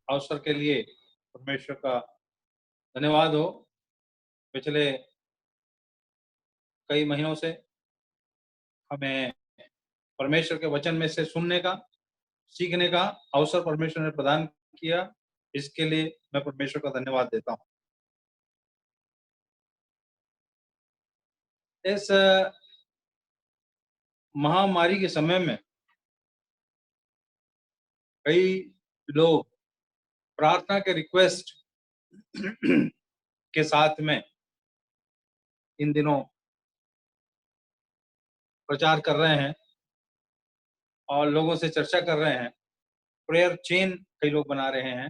अवसर के लिए परमेश्वर का धन्यवाद हो। पिछले कई महीनों से हमें परमेश्वर के वचन में से सुनने का, सीखने का अवसर परमेश्वर ने प्रदान किया। इसके लिए मैं परमेश्वर का धन्यवाद देता हूँ। इस महामारी के समय में कई लोग प्रार्थना के रिक्वेस्ट के साथ में इन दिनों प्रचार कर रहे हैं और लोगों से चर्चा कर रहे हैं। प्रेयर चेन कई लोग बना रहे हैं,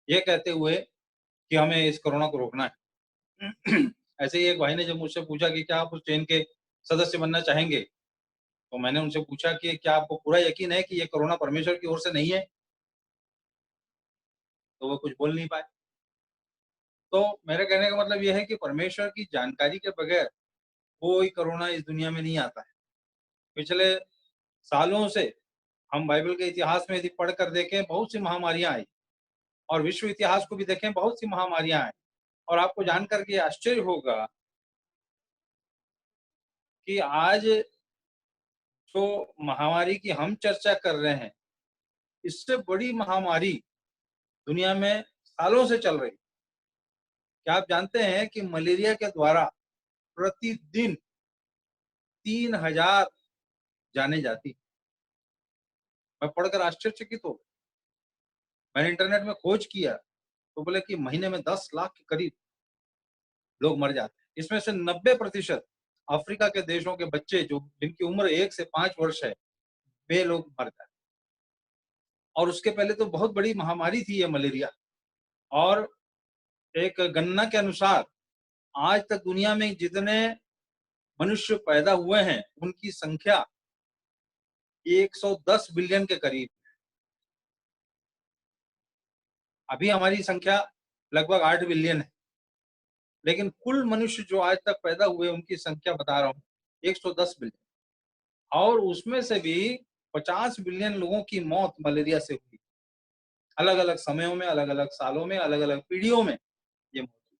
ये कहते हुए कि हमें इस कोरोना को रोकना है। ऐसे ही एक भाई ने जब मुझसे पूछा कि क्या आप उस चेन के सदस्य बनना चाहेंगे? तो मैंने उनसे पूछा कि क्या आपको पूरा यकीन है कि ये कोरोना परमेश्वर की ओर से नहीं है? तो वो कुछ बोल नहीं पाए। तो मेरे कहने का मतलब ये है कि परमेश्वर की जानकारी के बगैर कोई कोरोना इस दुनिया में नहीं आता है। पिछले सालों से हम बाइबल के इतिहास में यदि पढ़कर देखें, बहुत सी महामारियाँ आई और विश्व इतिहास को भी देखें, बहुत सी महामारियाँ आई और आपको जानकर के आश्चर्य होगा कि आज जो महामारी की हम चर्चा कर रहे हैं, इससे बड़ी महामारी दुनिया में सालों से चल रही। क्या आप जानते हैं कि मलेरिया के द्वारा प्रतिदिन 3000 जाने जाती? मैं पढ़कर आश्चर्यचकित हो गया। मैंने इंटरनेट में खोज किया तो बोले कि महीने में 10 लाख के करीब लोग मर जाते हैं। इसमें से 90% अफ्रीका के देशों के बच्चे जो जिनकी उम्र 1 से 5 वर्ष है, वे लोग मर जाते हैं। और उसके पहले तो बहुत बड़ी महामारी थी ये मलेरिया। और एक गणना के अनुसार आज तक दुनिया में जितने मनुष्य पैदा हुए हैं, उनकी संख्या 110 बिलियन के करीब। अभी हमारी संख्या लगभग 8 बिलियन है, लेकिन कुल मनुष्य जो आज तक पैदा हुए उनकी संख्या बता रहा हूँ 110 बिलियन। और उसमें से भी 50 बिलियन लोगों की मौत मलेरिया से हुई। अलग-अलग समयों में, अलग-अलग सालों में, अलग-अलग पीढ़ियों में ये मौत हुई।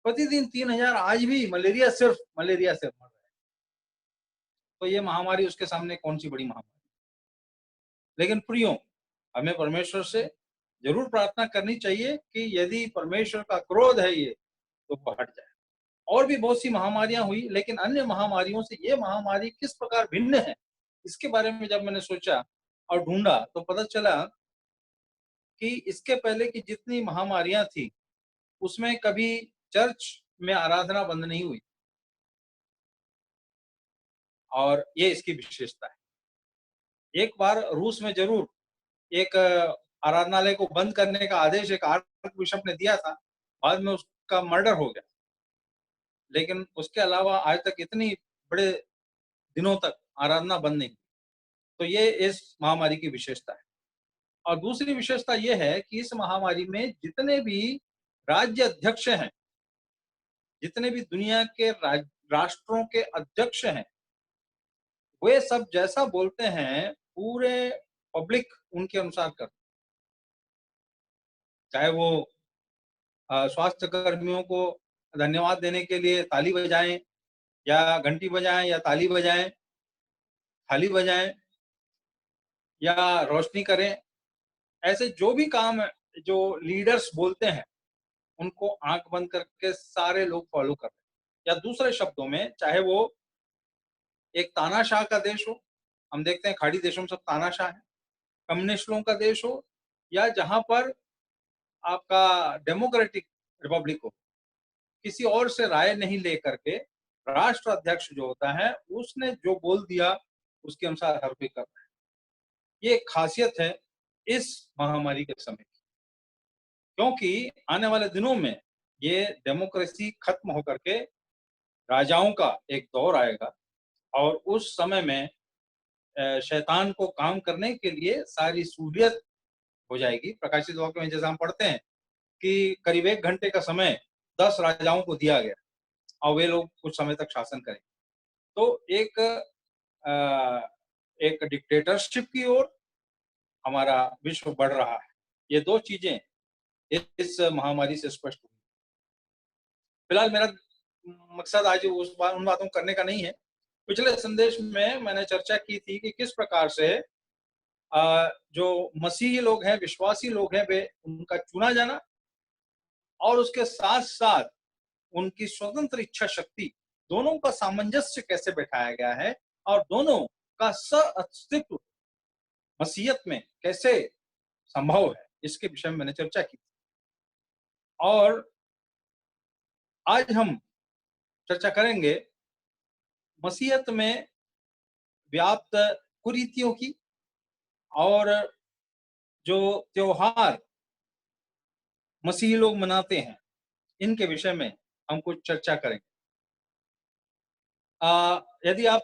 प्रतिदिन 3000 आज भी मलेरिया सिर्फ मलेरिया से मर रहे हैं। तो ये महामारी उसके सामने कौन-सी बड़ी महामारी। लेकिन प्रियो, हमें परमेश्वर से ज़रूर प्रार्थना करनी चाहिए कि यदि परमेश्वर का क्रोध है ये, तो वो हट जाए। और भी बहुत सी महामारियाँ हुई, लेकिन अन्य महामारियों से ये महामारी किस प्रकार भिन्न है, इसके बारे में जब मैंने सोचा और ढूँढा, तो पता चला कि इसके पहले की जितनी महामारियाँ थी, उसमें कभी चर्च में आराधना बंद नहीं हुई और ये इसकी विशेषता है। एक बार रूस में ज़रूर एक आराधनालय को बंद करने का आदेश एक आर्क बिशप ने दिया था, बाद में उसका मर्डर हो गया। लेकिन उसके अलावा आज तक इतनी बड़े दिनों तक आराधना बंद नहीं। तो ये इस महामारी की विशेषता है। और दूसरी विशेषता ये है कि इस महामारी में जितने भी राज्य अध्यक्ष हैं, जितने भी दुनिया के राष्ट्रों के अध्यक्ष हैं, वे सब जैसा बोलते हैं, पूरे पब्लिक उनके अनुसार करती है। चाहे वो स्वास्थ्य कर्मियों को धन्यवाद देने के लिए ताली बजाएं या घंटी बजाएं या ताली बजाएं, थाली बजाएं या रोशनी करें, ऐसे जो भी काम जो लीडर्स बोलते हैं, उनको आंख बंद करके सारे लोग फॉलो कर रहे हैं। या दूसरे शब्दों में, चाहे वो एक तानाशाह का देश हो, हम देखते हैं खाड़ी देशों में सब तानाशाह है, कम्युनिस्ट लोगों का देश हो, या जहां पर आपका डेमोक्रेटिक रिपब्लिक हो, किसी और से राय नहीं लेकर के राष्ट्र अध्यक्ष जो होता है, उसने जो बोल दिया उसके अनुसार हर कोई कर रहा है। ये एक खासियत है इस महामारी के समय की, क्योंकि आने वाले दिनों में ये डेमोक्रेसी खत्म होकर के राजाओं का एक दौर आएगा और उस समय में शैतान को काम करने के लिए सारी सहूलियत हो जाएगी। प्रकाशित वाक्य में जैसा हम पढ़ते हैं कि करीब 1 घंटे का समय 10 राजाओं को दिया गया और वे लोग कुछ समय तक शासन करेंगे। तो अ, एक डिक्टेटरशिप की ओर हमारा विश्व बढ़ रहा है। ये दो चीजें इस महामारी से स्पष्ट हुई। फिलहाल मेरा मकसद आज उन बातों को करने का नहीं है। पिछले संदेश में मैंने चर्चा की थी कि किस प्रकार से जो मसीही लोग हैं, विश्वासी लोग हैं, वे उनका चुना जाना और उसके साथ साथ उनकी स्वतंत्र इच्छा शक्ति, दोनों का सामंजस्य कैसे बैठाया गया है और दोनों का सह-अस्तित्व मसीहत में कैसे संभव है, इसके विषय में मैंने चर्चा की। और आज हम चर्चा करेंगे मसीहत में व्याप्त कुरीतियों की और जो त्योहार मसीही लोग मनाते हैं, इनके विषय में हम कुछ चर्चा करेंगे। यदि आप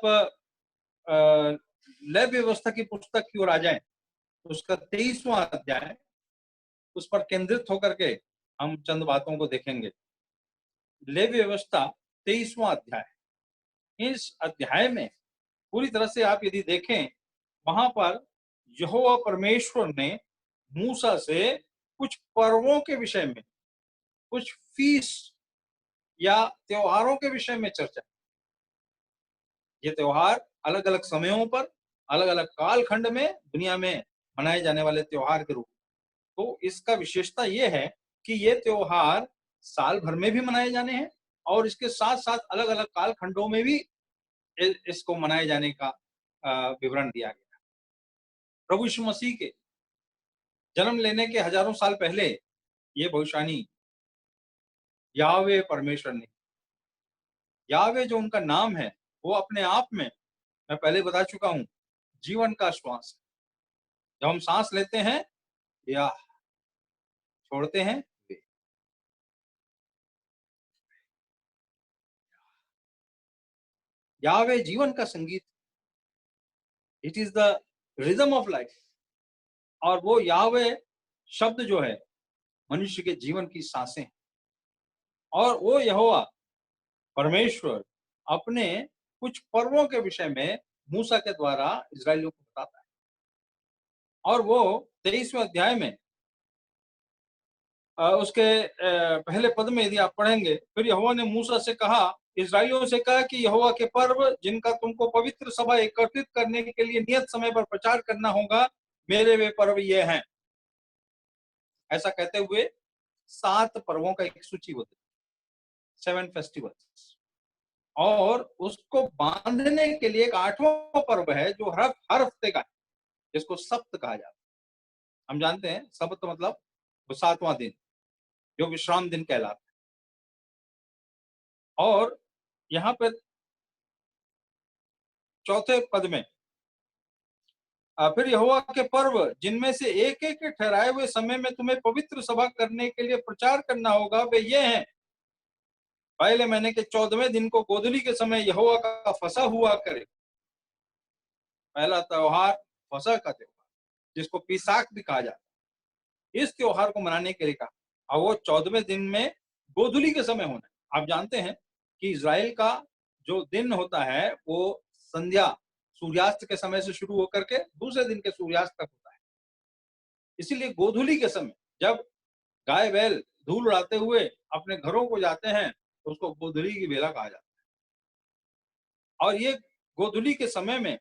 लय व्यवस्था की पुस्तक की ओर आ जाएं, तो उसका 23वां अध्याय, उस पर केंद्रित होकर के हम चंद बातों को देखेंगे। लय व्यवस्था 23वां अध्याय, इस अध्याय में पूरी तरह से आप यदि देखें, वहां पर यहोवा परमेश्वर ने मूसा से कुछ पर्वों के विषय में, कुछ फीस्ट या त्योहारों के विषय में चर्चा। ये त्योहार अलग अलग समयों पर, अलग अलग कालखंड में दुनिया में मनाए जाने वाले त्योहार के रूप में। तो इसका विशेषता ये है कि ये त्योहार साल भर में भी मनाए जाने हैं और इसके साथ साथ अलग अलग कालखंडों में भी इसको मनाए जाने का विवरण दिया गया। प्रभु यीशु मसीह के जन्म लेने के हजारों साल पहले ये भविष्यवाणी याहवे परमेश्वर ने, याहवे जो उनका नाम है, वो अपने आप में, मैं पहले बता चुका हूं, जीवन का श्वास। जब हम सांस लेते हैं या छोड़ते हैं, याहवे जीवन का संगीत, it is the rhythm of life. और वो याहवे शब्द जो है मनुष्य के जीवन की सांसें हैं। और वो यहोवा परमेश्वर अपने कुछ पर्वों के विषय में मूसा के द्वारा इजरायलियों को बताता है। और वो 23वें अध्याय में उसके पहले पद में यदि आप पढ़ेंगे, फिर यहोवा ने मूसा से कहा, इजरायलियों से कहा कि यहोवा के पर्व जिनका तुमको पवित्र सभा एकत्रित करने के लिए नियत समय पर प्रचार करना होगा, मेरे वे पर्व ये हैं। ऐसा कहते हुए 7 पर्वों का एक सूची होती है, 7 फेस्टिवल्स। और उसको बांधने के लिए एक 8वां पर्व है जो हर हफ्ते का है, जिसको सप्त कहा जाता है। हम जानते हैं सप्त मतलब वो 7वां दिन, जो विश्राम दिन कहलाता है। और यहाँ पर चौथे पद में फिर यहोवा के पर्व जिनमें से एक एक के ठहराए हुए समय में तुम्हें पवित्र सभा करने के लिए प्रचार करना होगा, वे ये हैं। पहले महीने के 14वें दिन को गोधूली के समय यहोवा का फसह हुआ करे। पहला त्योहार फसह का त्योहार, जिसको पिसाक भी कहा जाता है, इस त्योहार को मनाने के लिए कहा। और वो 14वें दिन में गोधूली के समय होना है। आप जानते हैं कि इजराइल का जो दिन होता है वो संध्या सूर्यास्त के समय से शुरू होकर के दूसरे दिन के सूर्यास्त तक होता है। इसीलिए गोधूली के समय जब गाय बैल धूल उड़ाते हुए अपने घरों को जाते हैं, तो उसको गोधूली की बेला कहा जाता है। और ये गोधूली के समय में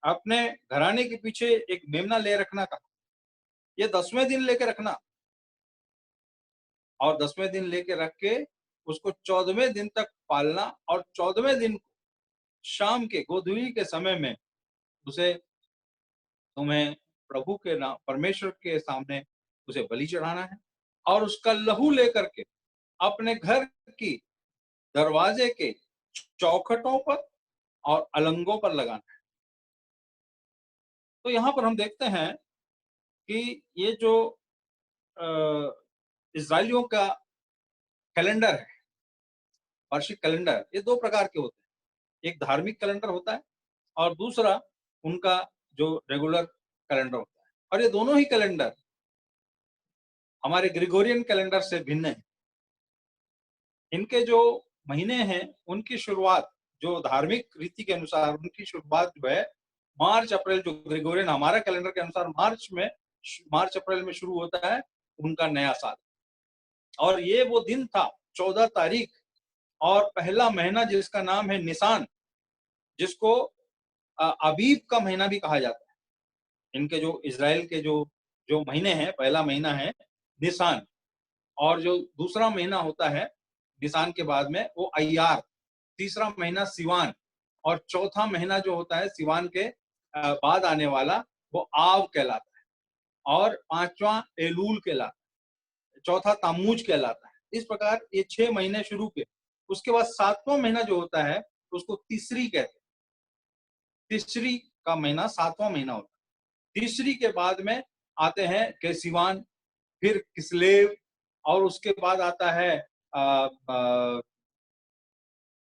अपने घराने के पीछे एक मेमना ले रखना था, ये 10वें दिन लेके रखना, और 10वें दिन लेके रख के उसको 14वें दिन तक पालना, और 14वें दिन शाम के गोधूली के समय में उसे तुम्हें प्रभु के नाम परमेश्वर के सामने उसे बलि चढ़ाना है। और उसका लहू लेकर के अपने घर की दरवाजे के चौखटों पर और अलंगों पर लगाना है। तो यहाँ पर हम देखते हैं कि ये जो इजरायलियों का कैलेंडर है, वार्षिक कैलेंडर, ये 2 प्रकार के होते हैं। एक धार्मिक कैलेंडर होता है और दूसरा उनका जो रेगुलर कैलेंडर होता है। और ये दोनों ही कैलेंडर हमारे ग्रेगोरियन कैलेंडर से भिन्न है। इनके जो महीने हैं उनकी शुरुआत जो धार्मिक रीति के अनुसार उनकी शुरुआत जो है मार्च अप्रैल, जो ग्रेगोरियन हमारा कैलेंडर के अनुसार मार्च में मार्च अप्रैल में शुरू होता है उनका नया साल। और ये वो दिन था 14 तारीख, और पहला महीना जिसका नाम है निसान, जिसको अबीब का महीना भी कहा जाता है। इनके जो इज़राइल के जो जो महीने हैं, पहला महीना है निसान, और जो दूसरा महीना होता है निसान के बाद में वो अय्यार, तीसरा महीना सिवान, और चौथा महीना जो होता है सिवान के बाद आने वाला वो आव कहलाता है, और पांचवा एलूल कहलाता है, चौथा तामूज कहलाता है। इस प्रकार ये 6 महीने शुरू के। उसके बाद 7वां महीना जो होता है उसको तीसरी कहते हैं। तीसरी का महीना 7वां महीना होता है। तीसरी के बाद में आते हैं केसिवान, फिर किस्लेव, और उसके बाद आता है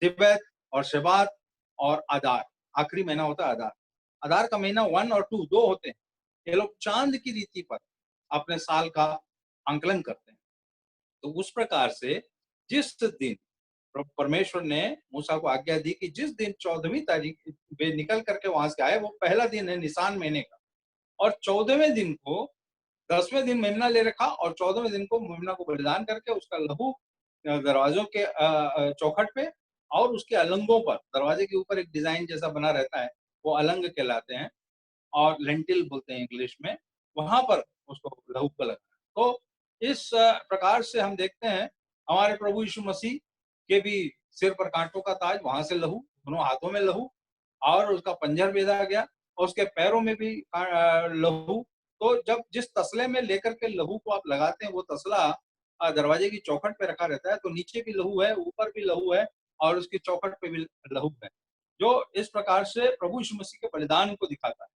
तिब्बत और शबात और अदार। आखिरी महीना होता है अदार। अदार का महीना 1 और 2 दो होते हैं। ये लोग चांद की रीति पर अपने साल का आंकलन करते हैं। तो उस प्रकार से जिस दिन परमेश्वर ने मूसा को आज्ञा दी कि जिस दिन 14वीं तारीख वे निकल करके वहां से आए, वो पहला दिन है निसान महीने का, और 14वें दिन को 10वें दिन मेमना ले रखा, और 14वें दिन को मेमना को बलिदान करके उसका लहू दरवाजों के चौखट पे और उसके अलंगों पर, दरवाजे के ऊपर एक डिजाइन जैसा बना रहता है, वो अलंग कहलाते हैं, और लेंटिल बोलते हैं इंग्लिश में, वहां पर उसको लहू को लगता है। तो इस प्रकार से हम देखते हैं हमारे प्रभु यीशु मसीह के भी सिर पर कांटों का ताज, वहां से लहू, दोनों हाथों में लहू, और उसका पंजर बेधा गया, और उसके पैरों में भी लहू। तो जब जिस तसले में लेकर के लहू को आप लगाते हैं, वो तसला दरवाजे की चौखट पे रखा रहता है, तो नीचे भी लहू है, ऊपर भी लहू है, और उसकी चौखट पे भी लहू है, जो इस प्रकार से प्रभु यीशु मसीह के बलिदान को दिखाता है।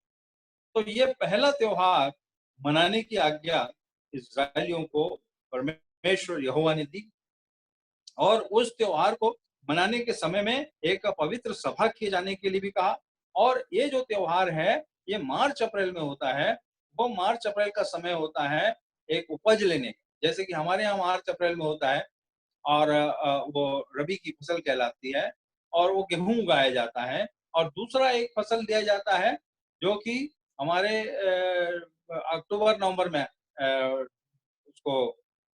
तो ये पहला त्योहार मनाने की आज्ञा इस्राएलियों को परमेश्वर यहोवा ने दी, और उस त्योहार को मनाने के समय में एक पवित्र सभा किए जाने के लिए भी कहा। और ये जो त्योहार है ये मार्च अप्रैल में होता है। वो मार्च अप्रैल का समय होता है एक उपज लेने का, जैसे कि हमारे यहाँ मार्च अप्रैल में होता है, और वो रबी की फसल कहलाती है, और वो गेहूं उगाया जाता है। और दूसरा एक फसल दिया जाता है जो कि हमारे अक्टूबर नवंबर में उसको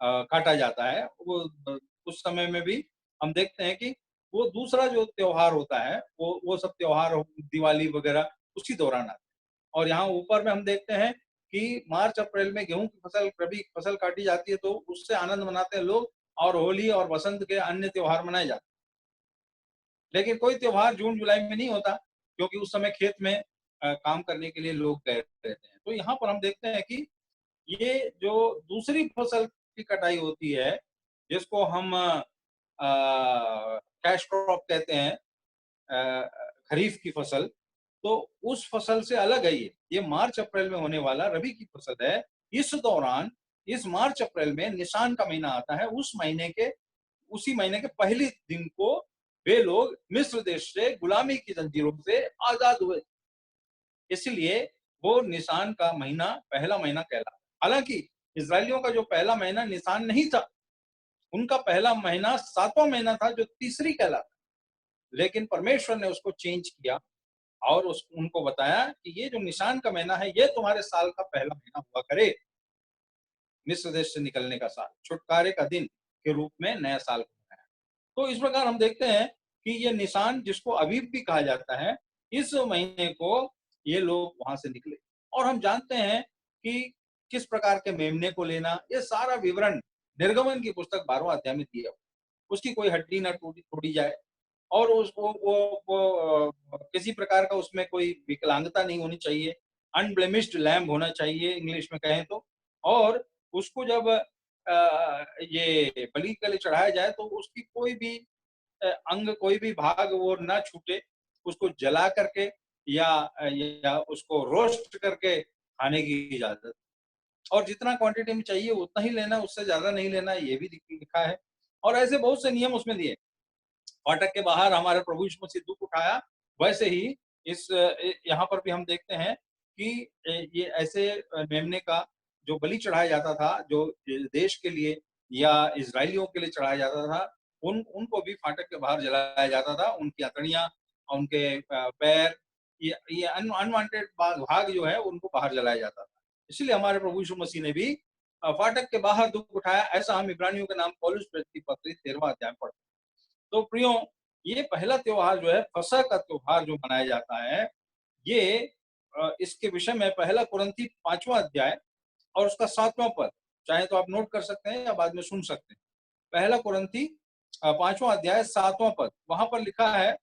काटा जाता है। वो उस समय में भी हम देखते हैं कि वो दूसरा जो त्योहार होता है वो सब त्योहार दिवाली वगैरह उसी दौरान आते हैं। और यहाँ ऊपर में हम देखते हैं कि मार्च अप्रैल में गेहूं की फसल, रबी की फसल काटी जाती है, तो उससे आनंद मनाते हैं लोग, और होली और बसंत के अन्य त्योहार मनाए जाते हैं। लेकिन कोई त्योहार जून जुलाई में नहीं होता, क्योंकि उस समय खेत में काम करने के लिए लोग गए रहते हैं। तो यहाँ पर हम देखते हैं कि ये जो दूसरी फसल की कटाई होती है, जिसको हम कैश क्रॉप कहते हैं, खरीफ की फसल, तो उस फसल से अलग है। ये मार्च अप्रैल में होने वाला रबी की फसल है। इस दौरान, इस मार्च अप्रैल में निसान का महीना आता है, उसी महीने के पहले दिन को वे लोग मिस्र देश से गुलामी की जंजीरों से आजाद हुए। इसलिए वो निसान का महीना पहला महीना कहलाता। हालांकि इजरायलियों का जो पहला महीना निसान नहीं था, उनका पहला महीना 7वां महीना था जो तीसरी कहलाता। लेकिन परमेश्वर ने उसको चेंज किया, और उनको बताया कि ये जो निशान का महीना है ये तुम्हारे साल का पहला महीना हुआ करे, मिस्र देश से निकलने का साल, छुटकारे का दिन के रूप में नया साल मनाया। तो इस प्रकार हम देखते हैं कि ये निशान, जिसको अबीब भी कहा जाता है, इस महीने को ये लोग वहां से निकले। और हम जानते हैं कि किस प्रकार के मेमने को लेना, ये सारा विवरण निर्गमन की पुस्तक 12वां अध्याय में दिया। उसकी कोई हड्डी ना टूटी तोड़ी जाए, और उसको किसी प्रकार का उसमें कोई विकलांगता नहीं होनी चाहिए, अनब्लेमिश्ड लैम्ब होना चाहिए इंग्लिश में कहें तो। और उसको जब ये बलि के लिए चढ़ाया जाए तो उसकी कोई भी अंग, कोई भी भाग वो ना छूटे, उसको जला करके या उसको रोस्ट करके खाने की इजाजत। और जितना क्वांटिटी में चाहिए उतना ही लेना, उससे ज्यादा नहीं लेना, ये भी लिखा है। और ऐसे बहुत से नियम उसमें दिए। फाटक के बाहर हमारे प्रभु यीशु मसीह दुख उठाया, वैसे ही इस यहाँ पर भी हम देखते हैं कि ये ऐसे मेमने का जो बलि चढ़ाया जाता था, जो देश के लिए या इजरायलियों के लिए चढ़ाया जाता था, उनको भी फाटक के बाहर जलाया जाता था। उनकी हथेलियां, उनके पैर, ये अनवांटेड भाग जो है उनको बाहर जलाया जाता था। इसलिए हमारे प्रभु यीशु मसीह ने भी फाटक के बाहर दुख उठाया। ऐसा हम इब्रानियों के नाम पौलुस की पत्री 13वां अध्याय में पढ़ते हैं। तो प्रियो, ये पहला त्योहार जो है, फसह का त्योहार जो मनाया जाता है, ये इसके विषय में पहला कुरिन्थी 5वां अध्याय और उसका 7वां पद, चाहे तो आप नोट कर सकते हैं या बाद में सुन सकते हैं। पहला कुरिन्थी 5वां अध्याय 7वां पद, वहां पर लिखा है,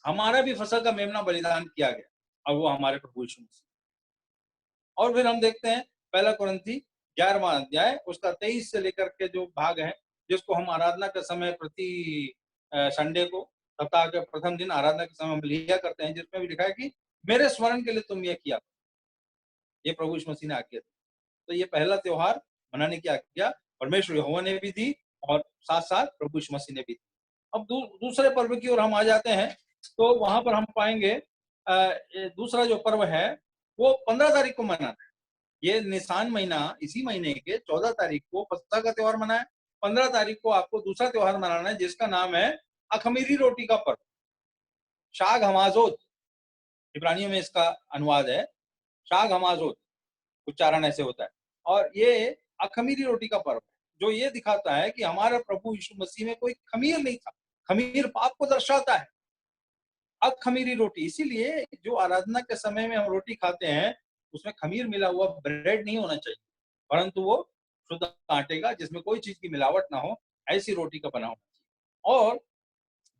हमारा भी फसह का मेमना बलिदान किया गया, और वो हमारे प्रभु यीशु मसीह। और फिर हम देखते हैं पहला कुरिन्थी 11वां अध्याय, उसका 23 से लेकर के जो भाग है, जिसको हम आराधना के समय प्रति संडे को, सप्ताह के प्रथम दिन आराधना के समय हम लिया करते हैं, जिसमें भी लिखा है कि मेरे स्मरण के लिए तुम ये किया। ये प्रभु यीशु मसीह ने आज्ञा दी। तो ये पहला त्योहार मनाने की आज्ञा परमेश्वर यहोवा ने भी दी और साथ साथ प्रभु यीशु मसीह ने भी दी। अब दूसरे पर्व की ओर हम आ जाते हैं, तो वहां पर हम पाएंगे दूसरा जो पर्व है वो 15 तारीख को मनाना है। ये निसान महीना, इसी महीने के 14 तारीख को फसह का त्योहार मनाया। 15 तारीख को आपको दूसरा त्योहार मनाना है, जिसका नाम है अखमीरी रोटी का पर्व, शाग हमाजोत, इब्रानियों में इसका अनुवाद है, शाग हमाजोत, उच्चारण ऐसे होता है। और ये अखमीरी रोटी का पर्व है, जो ये दिखाता है कि हमारा प्रभु यीशु मसीह में कोई खमीर नहीं था। खमीर पाप को दर्शाता है। अखमीरी रोटी, इसीलिए जो आराधना के समय में हम रोटी खाते हैं, उसमें खमीर मिला हुआ ब्रेड नहीं होना चाहिए, परंतु वो शुद्ध आटे का, जिसमें कोई चीज की मिलावट ना हो, ऐसी रोटी का बना होना चाहिए। और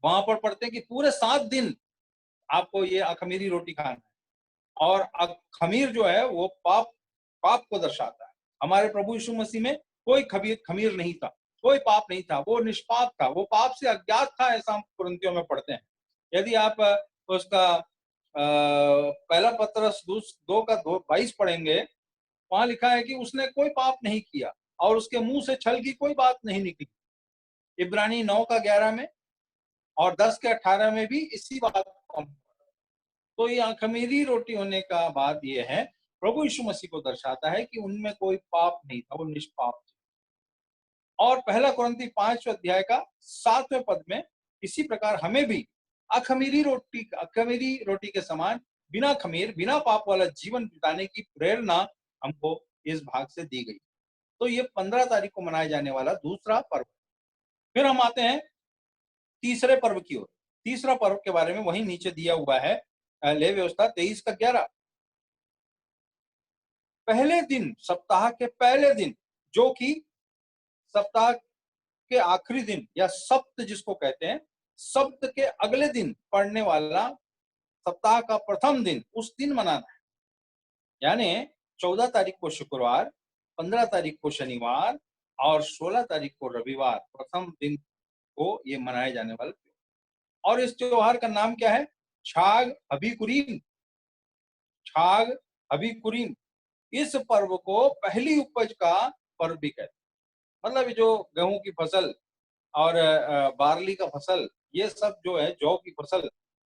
वहां पर पढ़ते हैं कि पूरे 7 दिन आपको ये अखमीरी रोटी खाना है। और खमीर जो है वो पाप को दर्शाता है। हमारे प्रभु यीशु मसीह में कोई खमीर नहीं था, कोई पाप नहीं था, वो निष्पाप था, वो पाप से अज्ञात था, ऐसा हम कुरिन्थियों में पढ़ते हैं। यदि आप उसका पहला पत्रस 2 का 22 पढ़ेंगे, वहां लिखा है कि उसने कोई पाप नहीं किया और उसके मुंह से छल की कोई बात नहीं निकली। इब्रानी 9 का 11 में और 10 के 18 में भी इसी बात को। तो ये खमीरी रोटी होने का बात ये है, प्रभु यीशु मसीह को दर्शाता है कि उनमें कोई पाप नहीं था, वो निष्पाप थे। और पहला कुरिन्थी 5 अध्याय का 7वें पद में इसी प्रकार हमें भी अखमीरी रोटी के समान बिना खमीर, बिना पाप वाला जीवन बिताने की प्रेरणा हमको इस भाग से दी गई। तो ये 15 तारीख को मनाया जाने वाला दूसरा पर्व। फिर हम आते हैं तीसरे पर्व की ओर। तीसरा पर्व के बारे में वही नीचे दिया हुआ है, ले व्यवस्था 23 का 11। पहले दिन, सप्ताह के पहले दिन, जो कि सप्ताह के आखिरी दिन या सप्त जिसको कहते हैं, सप्त के अगले दिन पड़ने वाला सप्ताह का प्रथम दिन, उस दिन मनाना है। यानी 14 तारीख को शुक्रवार, 15 तारीख को शनिवार और 16 तारीख को रविवार, प्रथम दिन को ये मनाए जाने वाला। और इस त्योहार का नाम क्या है? छाग हबीकुरीम। छाग हबीकुरीम। इस पर्व को पहली उपज का पर्व भी कहते हैं। मतलब जो गेहूं की फसल और बार्ली का फसल, ये सब जो है, जौ की फसल,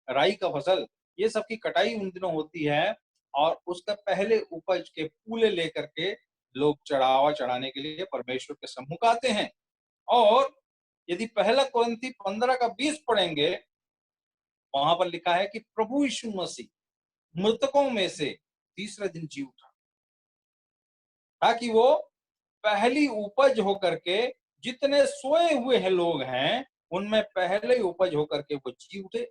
राई का फसल, ये सब की कटाई उन दिनों होती है। और उसका पहले उपज के फूले लेकर के लोग चढ़ावा चढ़ाने के लिए परमेश्वर के सम्मुख आते हैं। और यदि पहला कुरिन्थी 15 का 20 पढ़ेंगे, वहां पर लिखा है कि प्रभु यीशु मसीह मृतकों में से तीसरे दिन जी उठा, ताकि वो पहली उपज होकर के, जितने सोए हुए हैं लोग हैं, उनमें पहले उपज होकर के वो जी उठे।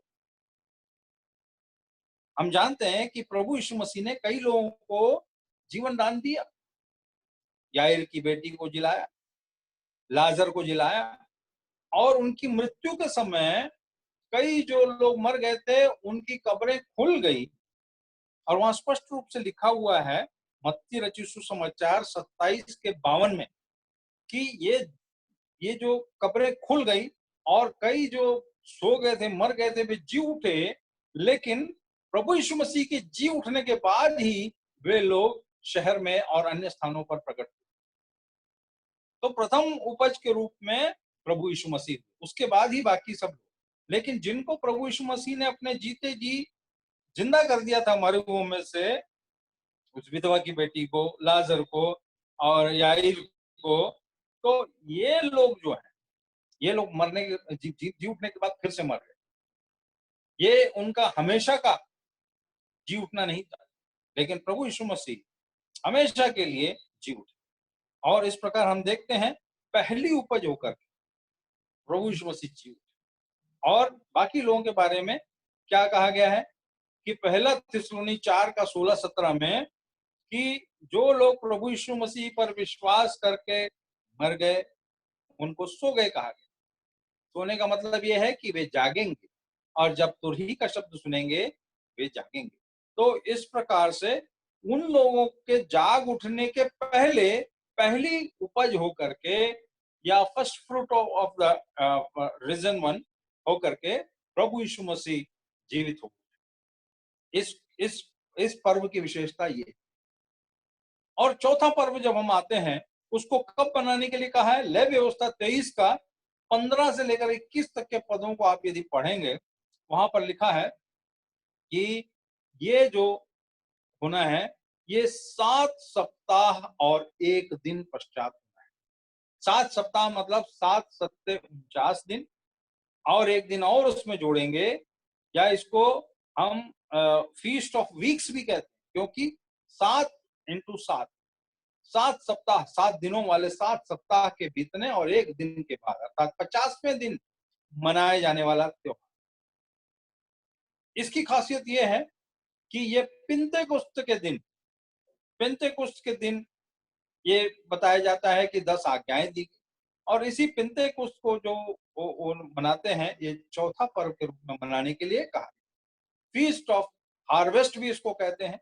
हम जानते हैं कि प्रभु यीशु मसीह ने कई लोगों को जीवन दान दिया। याईर की बेटी को जिलाया, लाजर को जिलाया, और उनकी मृत्यु के समय कई जो लोग मर गए थे, उनकी कब्रें खुल गई। और वहां स्पष्ट रूप से लिखा हुआ है, मत्ती रचित सुसमाचार 27 के 52 में, कि ये जो कब्रें खुल गई और कई जो सो गए थे, मर गए थे, वे जी उठे। लेकिन प्रभु यीशु मसीह के जी उठने के बाद ही वे लोग शहर में और अन्य स्थानों पर प्रकट हुए। तो प्रथम उपज के रूप में प्रभु यीशु मसीह, उसके बाद ही बाकी सब लोग। लेकिन जिनको प्रभु यीशु मसीह ने अपने जीते जी जिंदा कर दिया था मरे हुओं में से, उस विधवा की बेटी को, लाजर को और याईर को, तो ये लोग जो है, ये लोग मरने के जी उठने के बाद फिर से मर गए। ये उनका हमेशा का जी उठना नहीं था। लेकिन प्रभु यीशु मसीह हमेशा के लिए जी उठे। और इस प्रकार हम देखते हैं पहली उपज होकर के प्रभु यीशु मसीह जी उठे। और बाकी लोगों के बारे में क्या कहा गया है कि पहला थिस्सलुनी 4 का 16-17 में कि जो लोग प्रभु यीशु मसीह पर विश्वास करके मर गए उनको सो गए कहा गया। सोने का मतलब यह है कि वे जागेंगे और जब तुरही का शब्द सुनेंगे वे जागेंगे। तो इस प्रकार से उन लोगों के जाग उठने के पहले पहली उपज होकर के या first fruit of the region one होकर के प्रभु यीशु मसीह जीवित हो। इस इस इस पर्व की विशेषता ये। और चौथा पर्व जब हम आते हैं उसको कब बनाने के लिए कहा है, लेव व्यवस्था 23 का 15 से लेकर 21 तक के पदों को आप यदि पढ़ेंगे वहां पर लिखा है कि ये जो होना है ये 7 सप्ताह और 1 दिन पश्चात होना है। 7 सप्ताह मतलब 7 सत्ते 49 दिन और 1 दिन और उसमें जोड़ेंगे, या इसको हम फीस्ट ऑफ वीक्स भी कहते हैं, क्योंकि 7 इंटू 7 7 सप्ताह 7 दिनों वाले 7 सप्ताह के बीतने और 1 दिन के बाद अर्थात 50वें दिन मनाए जाने वाला त्योहार। इसकी खासियत यह है कि ये पिंतेकुस्त के दिन ये बताया जाता है कि 10 आज्ञाएं दी गई। और इसी पिंतेकुस्त को जो वो मनाते हैं, ये चौथा पर्व के रूप में मनाने के लिए कहा। फीस्ट ऑफ हार्वेस्ट भी इसको कहते हैं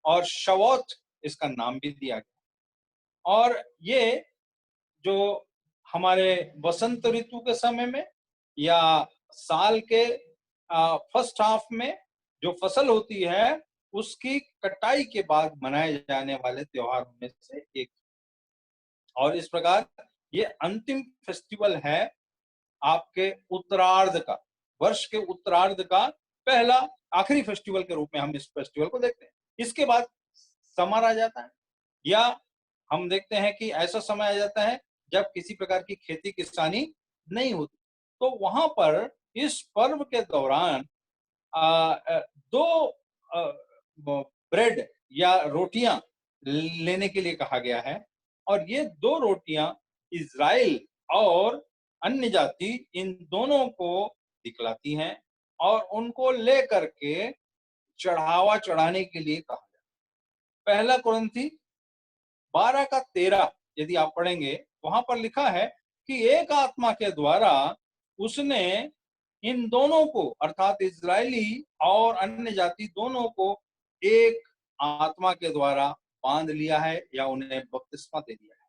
और शवौत इसका नाम भी दिया गया। और ये जो हमारे वसंत ऋतु के समय में या साल के फर्स्ट हाफ में जो फसल होती है उसकी कटाई के बाद मनाए जाने वाले त्योहारों में से एक। और इस प्रकार ये अंतिम फेस्टिवल है आपके उत्तरार्ध का, वर्ष के उत्तरार्ध का पहला आखिरी फेस्टिवल के रूप में हम इस फेस्टिवल को देखते हैं। इसके बाद समर आ जाता है, या हम देखते हैं कि ऐसा समय आ जाता है जब किसी प्रकार की खेती किसानी नहीं होती। तो वहां पर इस पर्व के दौरान दो ब्रेड या रोटियां लेने के लिए कहा गया है। और ये दो रोटियां इज़राइल और अन्य जाति इन दोनों को दिखलाती हैं और उनको लेकर के चढ़ावा चढ़ाने के लिए कहा गया। पहला कुरिन्थी 12 का 13 यदि आप पढ़ेंगे वहां पर लिखा है कि एक आत्मा के द्वारा उसने इन दोनों को अर्थात इजरायली और अन्य जाति दोनों को एक आत्मा के द्वारा बांध लिया है या उन्हें बपतिस्मा दे दिया है,